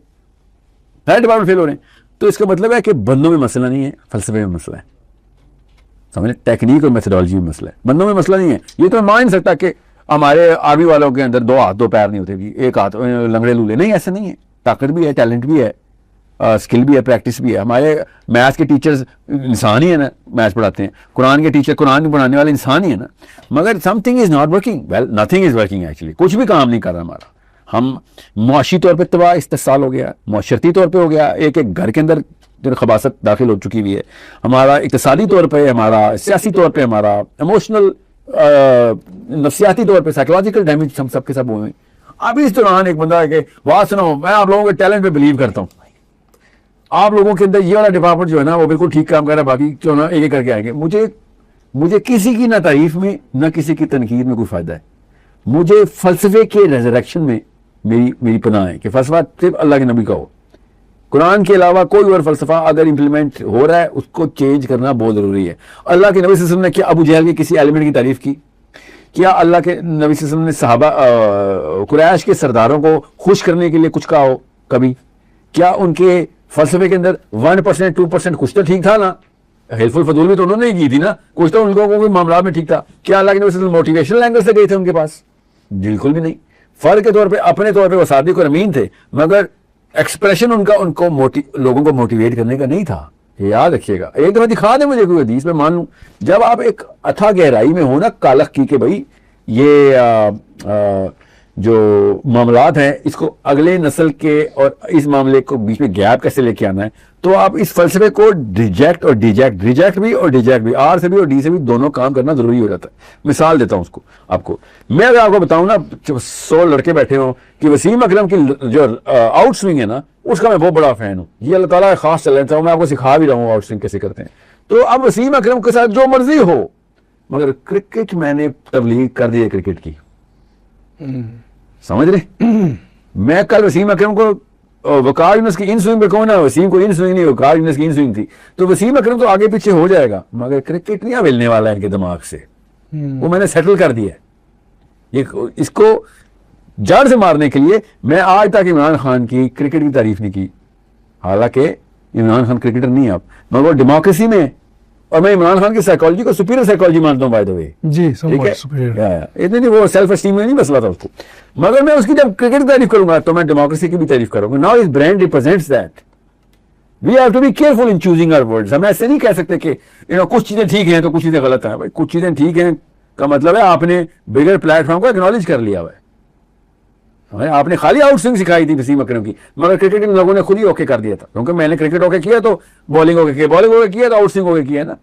سارے ڈپارٹمنٹ فیل ہو رہے ہیں. تو اس کا مطلب ہے کہ بندوں میں مسئلہ نہیں ہے, فلسفے میں مسئلہ ہے. سمجھے, ٹیکنیک اور میتھڈالوجی میں مسئلہ ہے, بندوں میں مسئلہ نہیں ہے. یہ تو میں مان سکتا کہ ہمارے آرمی والوں کے اندر 2 ہاتھ 2 پیر نہیں ہوتے, ایک ہاتھ لنگڑے لولے, نہیں, ایسا نہیں ہے. طاقت بھی ہے, ٹیلنٹ بھی ہے, اسکل بھی ہے, پریکٹس بھی ہے. ہمارے میتھس کے ٹیچرز انسان ہی ہے نا, میتھس پڑھاتے ہیں. قرآن کے ٹیچر قرآن پڑھانے والے انسان ہی ہے نا. مگر something is not working well, nothing is working actually. کچھ بھی کام نہیں کر رہا ہمارا. ہم معاشی طور پہ تباہ استحصال ہو گیا, معاشرتی طور پہ ہو گیا, ایک ایک گھر کے اندر خباثت داخل ہو چکی ہوئی ہے. ہمارا اقتصادی طور پہ, ہمارا سیاسی طور پہ, ہمارا ایموشنل نفسیاتی طور پہ سائیکولوجیکل ڈیمیج ہم سب کے سب ہوئے ہیں. ابھی اس دوران ایک بندہ ہے کہ بات سنو, میں آپ لوگوں کے ٹیلنٹ پہ بلیو کرتا ہوں. آپ لوگوں کے اندر یہ والا ڈپارٹمنٹ جو ہے نا وہ بالکل ٹھیک کام کر رہا ہے, باقی جو نا ایک ایک کر کے آئیں گے. مجھے کسی کی نہ تعریف میں نہ کسی کی تنقید میں کوئی فائدہ ہے. مجھے فلسفے کے ریزریکشن میں میری پناہ ہے کہ فلسفہ صرف اللہ کے نبی کا ہو. قرآن کے علاوہ کوئی اور فلسفہ اگر امپلیمنٹ ہو رہا ہے اس کو چینج کرنا بہت ضروری ہے. اللہ کے نبی صلی اللہ علیہ وسلم نے کیا ابو جہل کے کسی ایلیمنٹ کی تعریف کی؟ کیا اللہ کے نبی صلی اللہ علیہ وسلم نے صحابہ قریش کے سرداروں کو خوش کرنے کے لیے کچھ کہا ہو کبھی؟ کیا ان کے فلسفے کے اندر 1% 2% کچھ تو ٹھیک تھا نا؟ حلف الفضول بھی تو انہوں نے ہی کی تھی نا, کچھ تو ان لوگوں کے معاملات میں ٹھیک تھا. کیا اللہ کے نبی صلی اللہ علیہ وسلم موٹیویشنل اینگل سے گئے تھے ان کے پاس؟ بالکل بھی نہیں. فرق کے طور پہ اپنے طور پہ وہ صادق اور امین تھے, مگر ایکسپریشن ان کا لوگوں کو موٹیویٹ کرنے کا نہیں تھا. یاد رکھیے گا. ایک دفعہ دکھا دیں مجھے کوئی حدیث, میں مان لوں. جب آپ ایک اتھا گہرائی میں ہو نا کالخ کی کہ بھائی یہ جو معاملات ہیں اس کو اگلے نسل کے اور اس معاملے کو بیچ میں گیپ کیسے لے کے آنا ہے, تو آپ اس فلسفے کو ریجیکٹ بھی اور ڈیجیکٹ بھی, آر سے بھی اور ڈی سے بھی دونوں کام کرنا ضروری ہو جاتا ہے. مثال دیتا ہوں اس کو آپ کو. میں اگر آپ کو بتاؤں نا 100 لڑکے بیٹھے ہوں کہ وسیم اکرم کی جو آؤٹ سوئنگ ہے نا اس کا میں بہت بڑا فین ہوں, یہ اللہ تعالیٰ خاص چیلنج ہے, میں آپ کو سکھا بھی رہا ہوں آؤٹ سوئنگ کیسے کرتے ہیں. تو اب وسیم اکرم کے ساتھ جو مرضی ہو, مگر کرکٹ میں نے تبلیغ کر دی ہے کرکٹ کی, سمجھ رہے؟ میں کل وسیم اکرم کو وقار یونس کی ان سوئنگ پہ کہوں نا, وسیم کو ان سوئنگ نہیں, وقار یونس کی ان سوئنگ تھی, تو وسیم اکرم تو آگے پیچھے ہو جائے گا, مگر کرکٹ نہیں ملنے والا ہے ان کے دماغ سے. وہ میں نے سیٹل کر دیا ہے. اس کو جڑ سے مارنے کے لیے میں آج تک عمران خان کی کرکٹ کی تعریف نہیں کی, حالانکہ عمران خان کرکٹر نہیں ہے اب, مگر وہ ڈیموکریسی میں, اور میں عمران خان کی سائیکالوجی کو سپیریئر سائیکالوجی مانتا ہوں بائی دا وے. جی اتنی وہ سیلف اسٹیم میں نہیں مسئلہ تھا اس کو, مگر میں اس کی جب کرکٹ کی تعریف کروں گا تو میں ڈیموکریسی کی بھی تعریف کروں گا. Now his brand represents that. We have to be careful in choosing our words. ہم ایسے نہیں کہہ سکتے کہ کچھ چیزیں ٹھیک ہیں تو کچھ چیزیں غلط ہیں. بھائی کچھ چیزیں ٹھیک ہیں کا مطلب ہے آپ نے بگر پلیٹ فارم کو اکنالج کر لیا ہوا ہے. آپ نے خالی آؤٹ سوئنگ سکھائی تھی وسیم اکرم کی, مگر کرکٹ ان لوگوں نے خود ہی اوکے کر دیا تھا, کیونکہ میں نے کرکٹ اوکے کیا تو بالنگ اوکے کیا, بالنگ اوکے کیا تو آؤٹ سوئنگ اوکے کیا نا.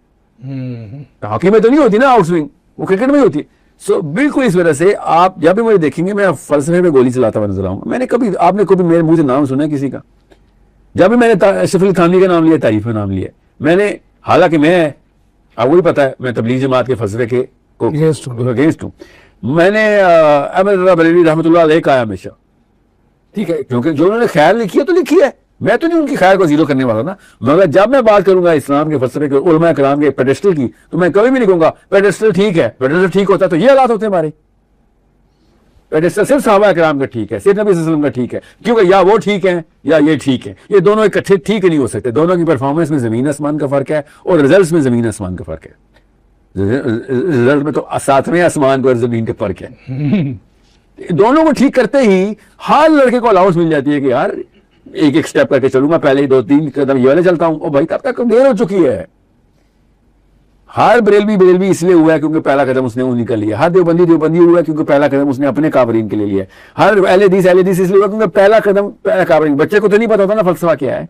ہاکی میں تو نہیں ہوتی نا آؤٹ سوئنگ, وہ کرکٹ میں ہی ہوتی ہے. سو بالکل اس وجہ سے آپ جب بھی مجھے دیکھیں گے میں فلسفے پہ گولی چلاتا ہوا نظر آؤں گا. میں نے کبھی, آپ نے کبھی میرے منہ سے نام سنا ہے کسی کا؟ جب بھی میں نے اشرف علی تھانوی کا نام لیا, تعریف میں نام لیا میں نے, حالانکہ میں آپ کو بھی پتا ہے میں تبلیغ جماعت کے فلسفے کے اگینسٹ ہوں. میں نے احمد رضا بریلوی رحمۃ اللہ علیہ کہا ہمیشہ, ٹھیک ہے, کیونکہ جو انہوں نے خیر لکھی ہے تو لکھی ہے, میں تو نہیں ان کی خیر کو زیرو کرنے والا نا. مگر جب میں بات کروں گا اسلام کے فلسفے کے علماء کرام کے پیڈسٹل کی, تو میں کبھی بھی نہیں کہوں گا پیڈسٹل ٹھیک ہے. پیڈسٹل ٹھیک ہوتا ہے تو یہ حالات ہوتے ہیں ہمارے. پیڈسٹل صرف صحابہ کرام کا ٹھیک ہے, صرف نبی صلی اللہ علیہ وسلم کا ٹھیک ہے, کیونکہ یا وہ ٹھیک ہے یا یہ ٹھیک ہے. یہ دونوں اکٹھے ٹھیک نہیں ہو سکتے. دونوں کی پرفارمنس میں زمین آسمان کا فرق ہے, اور ریزلٹس میں زمین آسمان کا فرق ہے. رزلٹ میں تو 7ویں آسمان کو اور زمین کا فرق ہے. دونوں کو ٹھیک کرتے ہی ہر لڑکے کو الاؤنس مل جاتی ہے کہ یار ایک ایک سٹیپ کر کے چلوں گا, پہلے ہی 2-3 قدم یہ والے چلتا ہوں. او بھائی تب تک دیر ہو چکی ہے. ہر بریلوی اس لیے ہوا ہے کیونکہ پہلا قدم اس نے انہی کا لیا. ہر دیوبندی ہوا ہے کیونکہ پہلا قدم اس نے اپنے کابرین کے لیے لیا. ہر اہل حدیث اس لیے ہوا کیونکہ پہلا قدم پہلا کابرین. بچے کو تو نہیں پتا ہوتا نا فلسفہ کیا ہے,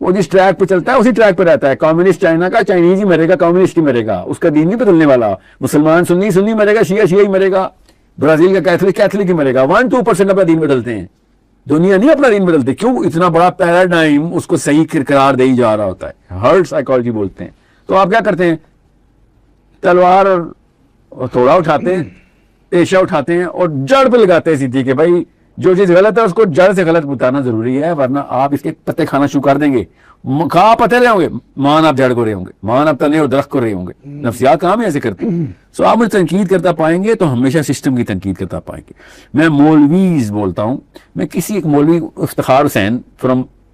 وہ جس ٹریک پہ چلتا ہے اسی ٹریک پہ رہتا ہے. کمیونسٹ چائنا کا چائنیز ہی مرے گا, کمیونسٹ ہی مرے گا, اس کا دین نہیں بدلنے والا. مسلمان سنی مرے گا, شیعہ ہی مرے گا, برازیل کا کیتھولک ہی مرے گا. 1-2% اپنا دین بدلتے ہیں. دنیا نہیں اپنا دین بدلتی. کیوں؟ اتنا بڑا پیراڈائم اس کو صحیح قرار دے ہی جا رہا ہوتا ہے. ہرٹ سائیکالوجی بولتے ہیں. تو آپ کیا کرتے ہیں, تلوار اور تھوڑا اٹھاتے ہیں, پیشہ اٹھاتے ہیں اور جڑ پہ لگاتے ہیں سیدھی کہ بھائی جو چیز غلط ہے اس کو جڑ سے غلط بتانا ضروری ہے, ورنہ آپ اس کے پتے کھانا شروع کر دیں گے. کہاں پتے رہے ہوں گے, مان آپ جڑ کو رہے ہوں گے, مان آپ تنے اور درخت کو رہے ہوں گے. نفسیات کہاں میں ایسے کرتے ہیں. سو آپ مجھے تنقید کرتا پائیں گے تو ہمیشہ سسٹم کی تنقید کرتا پائیں گے. میں مولویز بولتا ہوں, میں کسی ایک مولوی افتخار حسین فرام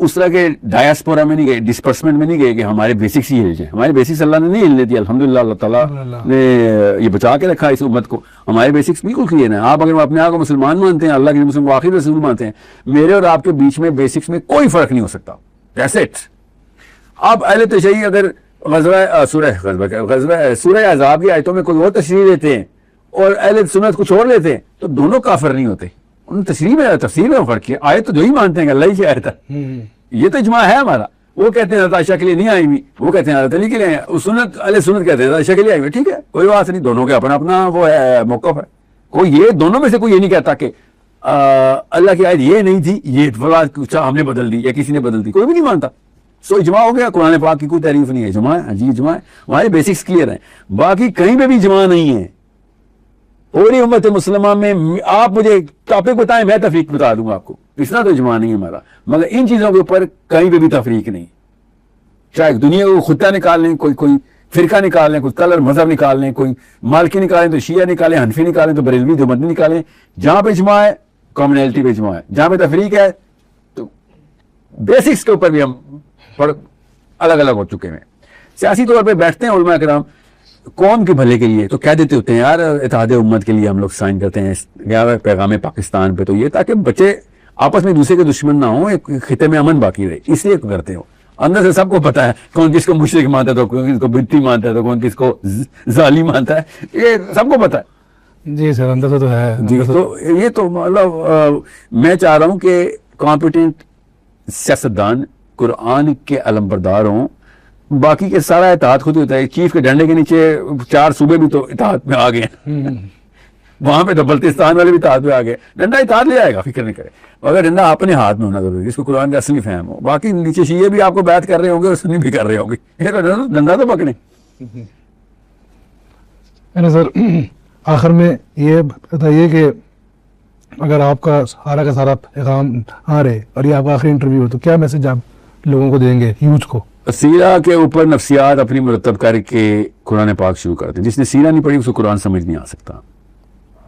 اس طرح کے ڈایاسپورا میں نہیں گئے, ڈسپرسمنٹ میں نہیں گئے کہ ہمارے بیسکس ہی ہل جائیں. ہمارے بیسکس اللہ نے نہیں ہلنے دیا الحمدللہ, اللہ تعالیٰ نے یہ بچا کے رکھا اس امت کو. ہمارے بیسکس بالکل کلیئر ہیں. آپ اگر اپنے آپ کو مسلمان مانتے ہیں, اللہ کے مسلم کو آخری رسول مانتے ہیں, میرے اور آپ کے بیچ میں بیسکس میں کوئی فرق نہیں ہو سکتا. That's it. آپ اہل تشیع اگر سورہ عذاب کی آیتوں میں کوئی اور تشریح دیتے ہیں اور اہل سنت کچھ اور لیتے ہیں تو دونوں کافر نہیں ہوتے. ان تشریح میں تفسیر میں فرق ہے. آیت تو جو ہی مانتے ہیں کہ اللہ ہی کی آیت ہے, یہ تو اجماع ہے ہمارا. وہ کہتے ہیں حضرت عائشہ کے لیے نہیں آئی ہوئی, وہ کہتے ہیں حضرت علی کے لیے آئی, سنت اہل سنت کہتے ہیں حضرت عائشہ کے لیے آئی ہوئی. ٹھیک ہے, کوئی بات نہیں, دونوں کے اپنا اپنا وہ ہے موقف ہے. کوئی یہ دونوں میں سے کوئی یہ نہیں کہتا کہ اللہ کی آیت یہ نہیں تھی, یہ ہم نے بدل دی یا کسی نے بدل دی, کوئی بھی نہیں مانتا. سو اجماع ہو گیا. قرآن پاک کی کوئی تعریف نہیں ہے, اجماع ہے جی, اجماع ہے. ہمارے بیسکس کلیئر ہیں, باقی کہیں پہ بھی اجماع نہیں ہے. پوری امت مسلمہ میں آپ مجھے ٹاپک بتائیں, میں تفریق بتا دوں گا آپ کو. اس طرح تو اجماع نہیں ہے ہمارا, مگر ان چیزوں کے اوپر کہیں پہ بھی تفریق نہیں. چاہے دنیا کو خطہ نکال لیں, کوئی فرقہ نکال لیں, کوئی کلر مذہب نکال لیں, کوئی مالکی نکالیں تو شیعہ نکالیں, حنفی نکالیں تو بریلوی دیوبندی نکالیں, جہاں پہ اجماع ہے کامنلٹی پہ اجماع ہے, جہاں پہ تفریق ہے تو بیسکس کے اوپر بھی ہم الگ الگ ہو چکے ہیں. سیاسی طور پہ بیٹھتے ہیں علماء کرام قوم کے بھلے کے لیے تو کہہ دیتے ہوتے ہیں یار اتحاد امت کے لیے ہم لوگ سائن کرتے ہیں پیغام پاکستان پہ, تو یہ تاکہ بچے آپس میں دوسرے کے دشمن نہ ہوں, ایک خطے میں امن باقی رہے, اس لیے کرتے ہو. اندر سے سب کو پتا ہے کون کس کو مشرک مانتا ہے, تو کون کس کو بدتی مانتا ہے, تو کون کس کو ظالم مانتا ہے, یہ سب کو پتا ہے. جی سر, اندر سے تو ہے جی. تو یہ تو مطلب میں چاہ رہا ہوں کہ کمپیٹنٹ سیاستدان قرآن کے علمبردار ہوں. باقی کے سارا اتحاد خود ہی ہوتا ہے. چیف کے ڈنڈے کے نیچے 4 صوبے بھی تو اتحاد میں آ گئے ہیں, وہاں پہ تو بلتستان والے بھی اتحاد میں آ گئے. ڈنڈا اتحاد لے آئے گا, فکر نہیں کرے, مگر ڈنڈا اپنے ہاتھ میں ہونا ضروری ہے, جس کو قرآن کا اصلی فہم ہو. باقی نیچے شیعہ بھی آپ کو بیعت کر رہے ہوں گے اور سنی بھی کر رہے ہوں گے, ڈنڈا تو پکڑیں. سر آخر میں یہ بتائیے کہ اگر آپ کا سارا پیغام آ رہے اور یہ آپ کا آخری انٹرویو ہو تو کیا میسج آپ لوگوں کو دیں گے, یوتھ کو؟ سیرہ کے اوپر نفسیات اپنی مرتب کر کے قرآن پاک شروع کرتے ہیں. جس نے سیرہ نہیں پڑھی اس کو قرآن سمجھ نہیں آ سکتا.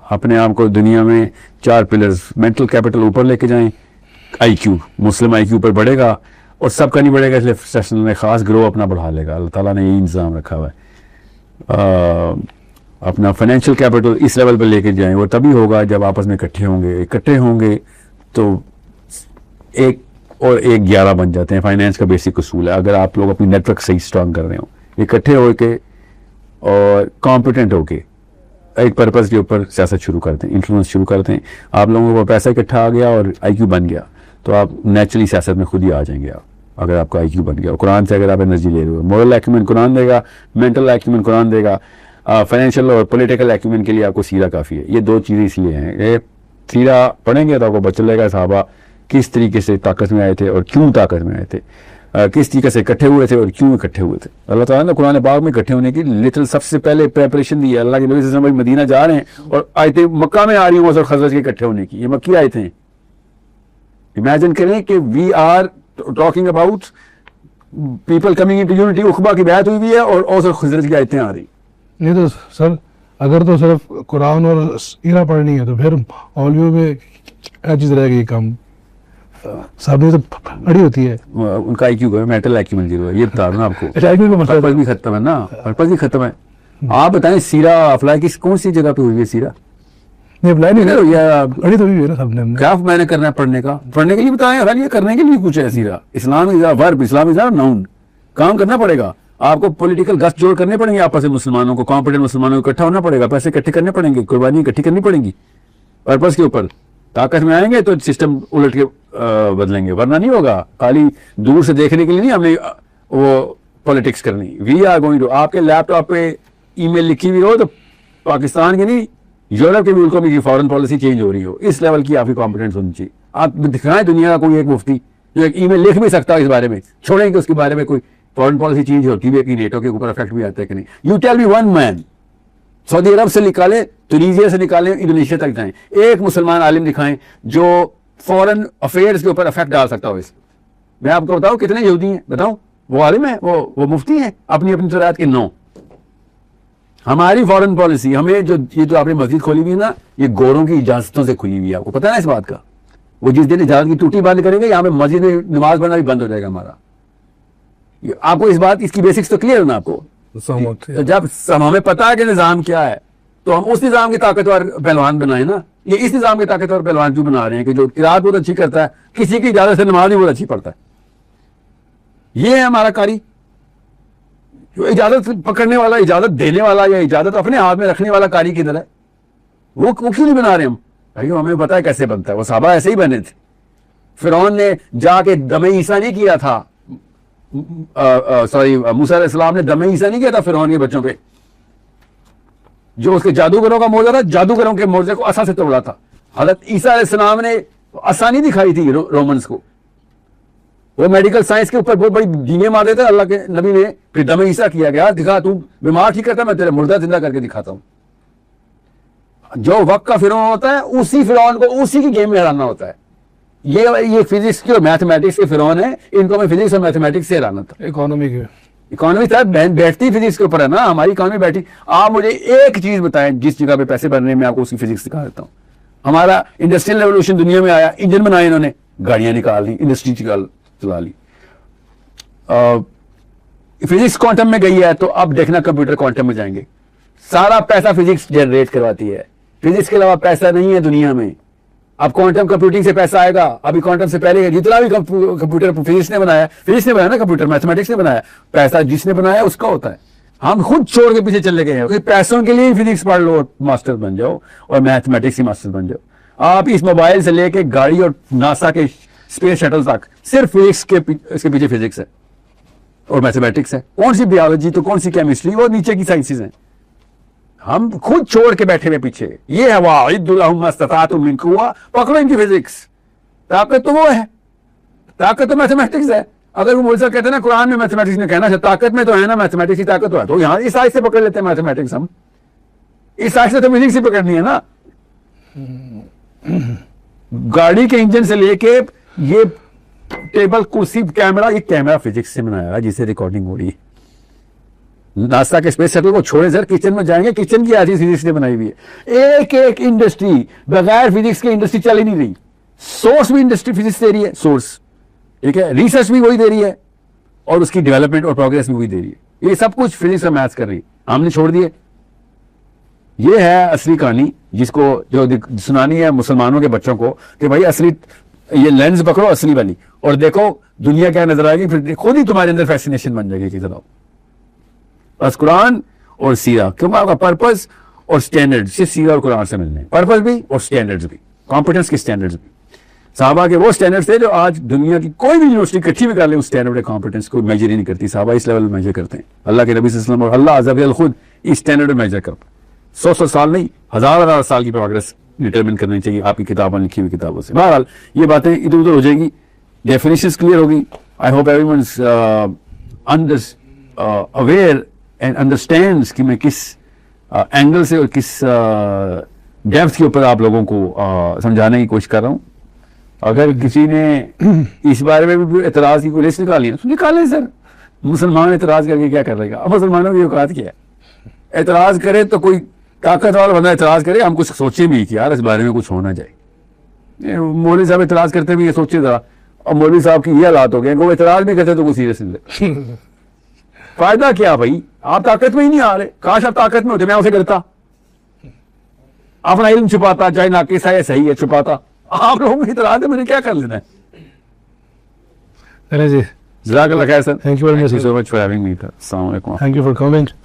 اپنے آپ کو دنیا میں 4 پلرز, مینٹل کیپٹل اوپر لے کے جائیں, آئی کیو, مسلم آئی کیو پر بڑھے گا اور سب کا نہیں بڑھے گا, اس لیے سیشن میں خاص گروہ اپنا بڑھا لے گا. اللہ تعالیٰ نے یہ انتظام رکھا ہوا ہے. اپنا فائنینشیل کیپٹل اس لیول پہ لے کے جائیں, وہ تبھی ہوگا جب آپس میں اکٹھے ہوں گے تو 1 اور 1 11 بن جاتے ہیں. فائنینس کا بیسک اصول ہے. اگر آپ لوگ اپنی نیٹ ورک صحیح اسٹرانگ کر رہے ہوں, اکٹھے ہو کے اور کمپیٹنٹ ہو کے ایک پرپز کے اوپر سیاست شروع کرتے ہیں, انفلوئنس شروع کرتے ہیں, آپ لوگوں کو پیسہ اکٹھا آ گیا اور آئی کیو بن گیا تو آپ نیچرلی سیاست میں خود ہی آ جائیں گے. اگر آپ کا آئی کیو بن گیا, قرآن سے اگر آپ انرجی لے رہے ہو, مورل ایکیومن قرآن دے گا, مینٹل ایکیومن قرآن دے گا, فائنینشیل اور پولیٹیکل ایکیومن کے لیے آپ کو سیرہ کافی ہے. یہ 2 چیزیں اس لیے ہیں. یہ سیرہ پڑھیں گے تو آپ کو پتہ چلے گا صحابہ کس طریقے سے طاقت میں آئے تھے اور کیوں طاقت میں آئے تھے, کس طریقے سے اکٹھے ہوئے تھے اور کیوں اکٹھے ہوئے تھے. اللہ تعالیٰ نے قرآن پاک میں اکٹھے ہونے کی لٹرل سب سے پہلے پریپریشن دی ہے. اللہ کے نبی صلی اللہ علیہ وسلم مدینہ جا رہے ہیں اور آیتیں مکہ میں آ رہی ہوں اور خزرج کے اکٹھے ہونے کی, یہ مکی آیتیں ہیں. امیجن کریں کہ we are talking about people coming into unity. عقبہ کی بیعت ہوئی ہے اور اوس اور خزرج کی آیتیں آ رہی. نہیں تو سر اگر تو صرف قرآن اور سیرہ پڑھنی ہے تو پھر مولویوں میں کیا چیز رہے گی؟ یہ کام صاحب نے تو پڑھی ہوتی ہے, ان کا آئی کیو ہے, مینٹل ایکیومن زیرو ہے. یہ بتا دوں نا آپ کو, پرپز بھی ختم ہے نا, پرپز بھی ختم ہے. آپ بتائیں سیرہ اپلائی کس کون سی جگہ پہ ہوئی ہے سیرہ؟ نہیں اپلائی نہیں ہے, پڑھی تو ہوئی ہے نا سب نے. کیا میں نے کرنا ہے پڑھنے کے لیے بتائیں, اگر یہ کرنے کے لیے کچھ ہے سیرہ. اسلام از ورب, اسلام از ناؤن. کام کرنا پڑے گا آپ کو, پولیٹیکل گس جوڑ کرنے پڑیں گے آپس میں, مسلمانوں کو کمپیٹنٹ مسلمانوں کو اکٹھا ہونا پڑے گا, پیسے اکٹھے کرنے پڑیں گے, قربانی اکٹھی کرنی پڑیں گی. پرپز کے اوپر طاقت میں آئیں گے تو سسٹم الٹ کے بدلیں گے, ورنہ نہیں ہوگا. خالی دور سے دیکھنے کے لیے نہیں ہم نے وہ پولیٹکس کرنی. وی آر گوئنگ ٹو, آپ کے لیپ ٹاپ پہ ای میل لکھی ہوئی ہو تو پاکستان کی نہیں یورپ کے ملکوں میں فارن پالیسی چینج ہو رہی ہو, اس لیول کی آپ کی کمپیٹنس ہونی چاہیے. آپ دکھائیں دنیا کا کوئی ایک مفتی جو ایک ای میل لکھ بھی سکتا ہے اس بارے میں, چھوڑیں کہ اس کے بارے میں کوئی فارن پالیسی چینج ہوتی ہے کہ نیٹو کے اوپر افیکٹ بھی آتا ہے کہ نہیں. یو ٹیل می ون مین, سعودی عرب سے نکالیں, تونیزیا سے نکالیں, انڈونیشیا تک جائیں, ایک مسلمان عالم دکھائیں جو فورن افیئرز کے اوپر افیکٹ ڈال سکتا ہو. اس میں آپ کو بتاؤں کتنے یہودی ہیں, بتاؤں وہ عالم ہیں, وہ مفتی ہیں اپنی شرائط کے. 9 ہماری فورن پالیسی, ہمیں جو آپ نے مسجد کھولی ہوئی ہے نا, یہ گوروں کی اجازتوں سے کھلی ہوئی ہے. آپ کو پتہ ہے اس بات کا, وہ جس دن اجازت کی ٹوٹی بند کریں گے یہاں پہ مسجد میں نماز پڑھنا بھی بند ہو جائے گا ہمارا. آپ کو اس کی بیسکس تو کلیئر ہے نا آپ کو. تو جب ہمیں پتا ہے کہ نظام کیا ہے تو ہم اس نظام کے طاقتور پہلوان بنائیں نا. یہ اس نظام کے طاقتور پہلوان کیوں بنا رہے ہیں کہ جو قرات بہت اچھی کرتا ہے, کسی کی اجازت سے نماز بھی بہت اچھی پڑھتا ہے. یہ ہے ہمارا قاری. جو اجازت پکڑنے والا, اجازت دینے والا یا اجازت اپنے ہاتھ میں رکھنے والا قاری کدھر ہے؟ وہ کیوں نہیں بنا رہے ہم؟ بھائی ہمیں پتا ہے کیسے بنتا ہے. وہ صحابہ ایسے ہی بنے تھے. فرعون نے جا کے دم عیسیٰ نہیں کیا تھا, موسیٰ علیہ السلام نے دم عیسیٰ نہیں کیا تھا فرعون کے بچوں پہ. جو اس کے جادوگروں کا موضوع تھا, جادوگروں کے موضوع کو عصا سے توڑا تھا. حضرت عیسیٰ علیہ السلام نے عصا نہیں دکھائی تھی رومنز کو. وہ میڈیکل سائنس کے اوپر بہت بڑی ڈینگیں مار دیتے. اللہ کے نبی نے پھر دم عیسیٰ کیا گیا, دکھا تو بیمار ٹھیک کرتا, میں تیرے مردہ زندہ کر کے دکھاتا ہوں. جو وقت کا فرعون ہوتا ہے اسی فرعون کو اسی کی گیم میں ہرانا ہوتا ہے. یہ فزکس کی اور میتھمیٹکس کے فرعون ہے, ان کو میں فزکس اور میتھمیٹکس سے ہرانا تھا. اکانومی صاحب بیٹھتی فزکس کے اوپر ہے نا, ہماری اکانومی بیٹھی. آپ مجھے ایک چیز بتائیں جس جگہ پہ پیسے بن رہے ہیں, میں آپ کو اس کی فزکس دکھا دیتا ہوں. ہمارا انڈسٹریل ریولوشن دنیا میں آیا, انجن بنائے انہوں نے, گاڑیاں نکال لی, انڈسٹری چلا لی. فزکس کوانٹم میں گئی ہے تو اب دیکھنا کمپیوٹر کوانٹم میں جائیں گے. سارا پیسہ فزکس جنریٹ کرواتی ہے. فزکس کے علاوہ پیسہ نہیں ہے دنیا میں. اب کوانٹم کمپیوٹنگ سے پیسہ آئے گا. ابھی کوانٹم سے پہلے جتنا بھی کمپیوٹر فزکس نے بنایا نا, کمپیوٹر میتھمیٹکس نے بنایا. پیسہ جس نے بنایا اس کا ہوتا ہے. ہم خود چھوڑ کے پیچھے چلے گئے ہیں. پیسوں کے لیے فزکس پڑھ لو, ماسٹر بن جاؤ, اور میتھمیٹکس ہی ماسٹر بن جاؤ. آپ اس موبائل سے لے کے گاڑی اور ناسا کے اسپیس شٹل تک صرف فزکس کے پیچھے فزکس ہے اور میتھمیٹکس ہے. کون سی بیالوجی تو کون سی کیمسٹری, وہ نیچے کی سائنسز ہیں. ہم خود چھوڑ کے بیٹھے ہوئے پیچھے. یہ ہے وَأَعِدُّوا لَهُم مَا اسْتَطَعْتُم مِّن قُوَّةٍ, پکڑو ان کی فزکس. طاقت تو وہ ہے, طاقت تو میتھمیٹکس ہے. اگر وہ مولوی کہتے ہیں نا قرآن میں میتھمیٹکس نے کہنا ہے, طاقت میں تو ہے نا, میتھمیٹکس کی طاقت تو ہے. تو یہاں اس سائز سے پکڑ لیتے ہیں میتھمیٹکس. ہم اس سائز سے تو فزکس ہی پکڑنی ہے نا. گاڑی کے انجن سے لے کے یہ ٹیبل, کرسی, کیمرہ, یہ کیمرہ فزکس سے بنایا جس سے ریکارڈنگ ہو رہی ہے. ناسا کے اسپیس شٹل کو چھوڑے سر, کچن میں جائیں گے, کچن کی آتی فزکس نے بنائی ہوئی ہے. ایک انڈسٹری بغیر فزکس کے انڈسٹری چل ہی نہیں رہی. سورس بھی انڈسٹری فزکس دے رہی ہے, سورس, ٹھیک ہے, ریسرچ بھی وہی دے رہی ہے, اور اس کی ڈیولپمنٹ اور پروگریس بھی وہی دے رہی ہے. یہ سب کچھ فزکس اور میتھس کر رہی ہے, ہم نے چھوڑ دیے. یہ ہے اصلی کہانی جس کو جو سنانی ہے مسلمانوں کے بچوں کو کہ بھائی اصلی یہ لینز پکڑو اصلی والی, اور دیکھو دنیا کیا نظر آئے گی. پھر خود ہی تمہارے اندر فیسینیشن بن جائے گی کہ ذرا بس قرآن اور سیرہ. کیونکہ آپ کا پرپز اور سٹینڈرڈ صرف سیرہ اور قرآن سے ملنے ہیں. پرپز بھی اور سٹینڈرڈز بھی, کمپیٹنس کے سٹینڈرڈز بھی. صحابہ کے وہ سٹینڈرڈز تھے جو آج دنیا کی کوئی بھی یونیورسٹی اکٹھی بھی کر لیں, اس سٹینڈرڈ کمپیٹنس کو میجر ہی نہیں کرتی. صحابہ اس لیول میں میجر کرتے ہیں. اللہ کے نبی صلی اللہ علیہ وسلم اور اللہ عز و جل خود اس سٹینڈرڈ میں میجر کرتے ہیں. 100 سال نہیں, ہزار سال کی پروگریس ڈیٹرمن کرنی چاہیے آپ کی کتابوں لکھی ہوئی کتابوں سے. بہرحال یہ باتیں ادھر ادھر ہو جائیں گی, ڈیفینیشنز کلیئر ہوگی. I hope every one is aware and understands کہ میں کس اینگل سے اور کس ڈیپتھ کے اوپر آپ لوگوں کو سمجھانے کی کوشش کر رہا ہوں. اگر کسی نے اس بارے میں بھی اعتراض کی کوئی لسٹ نکالی ہے تو نکالیں سر. مسلمان اعتراض کر کے کیا کر رہے گا؟ اب مسلمانوں کی اوقات کیا ہے؟ اعتراض کرے تو کوئی طاقت والا بندہ اعتراض کرے, ہم کچھ سوچیں بھی کہ یار اس بارے میں کچھ ہونا چاہیے. مولوی صاحب اعتراض کرتے بھی یہ سوچے ذرا, اور مولوی صاحب کی یہ حالات ہو گئے کہ وہ اعتراض بھی کرتے تو کوئی سیریس نہیں. فائدہ کیا بھائی؟ آپ طاقت میں ہی نہیں آ رہے. کاش آپ طاقت میں ہوتے, میں اسے کرتا, اپنا علم چھپاتا, چاہے ناقص ہے صحیح ہے چھپاتا. آپ لوگوں کو اعتراض ہے, مجھے کیا کر لینا ہے. جی جزاک اللہ خیر سر. Thank you very much, so much for having me. السلام علیکم. Thank you for coming.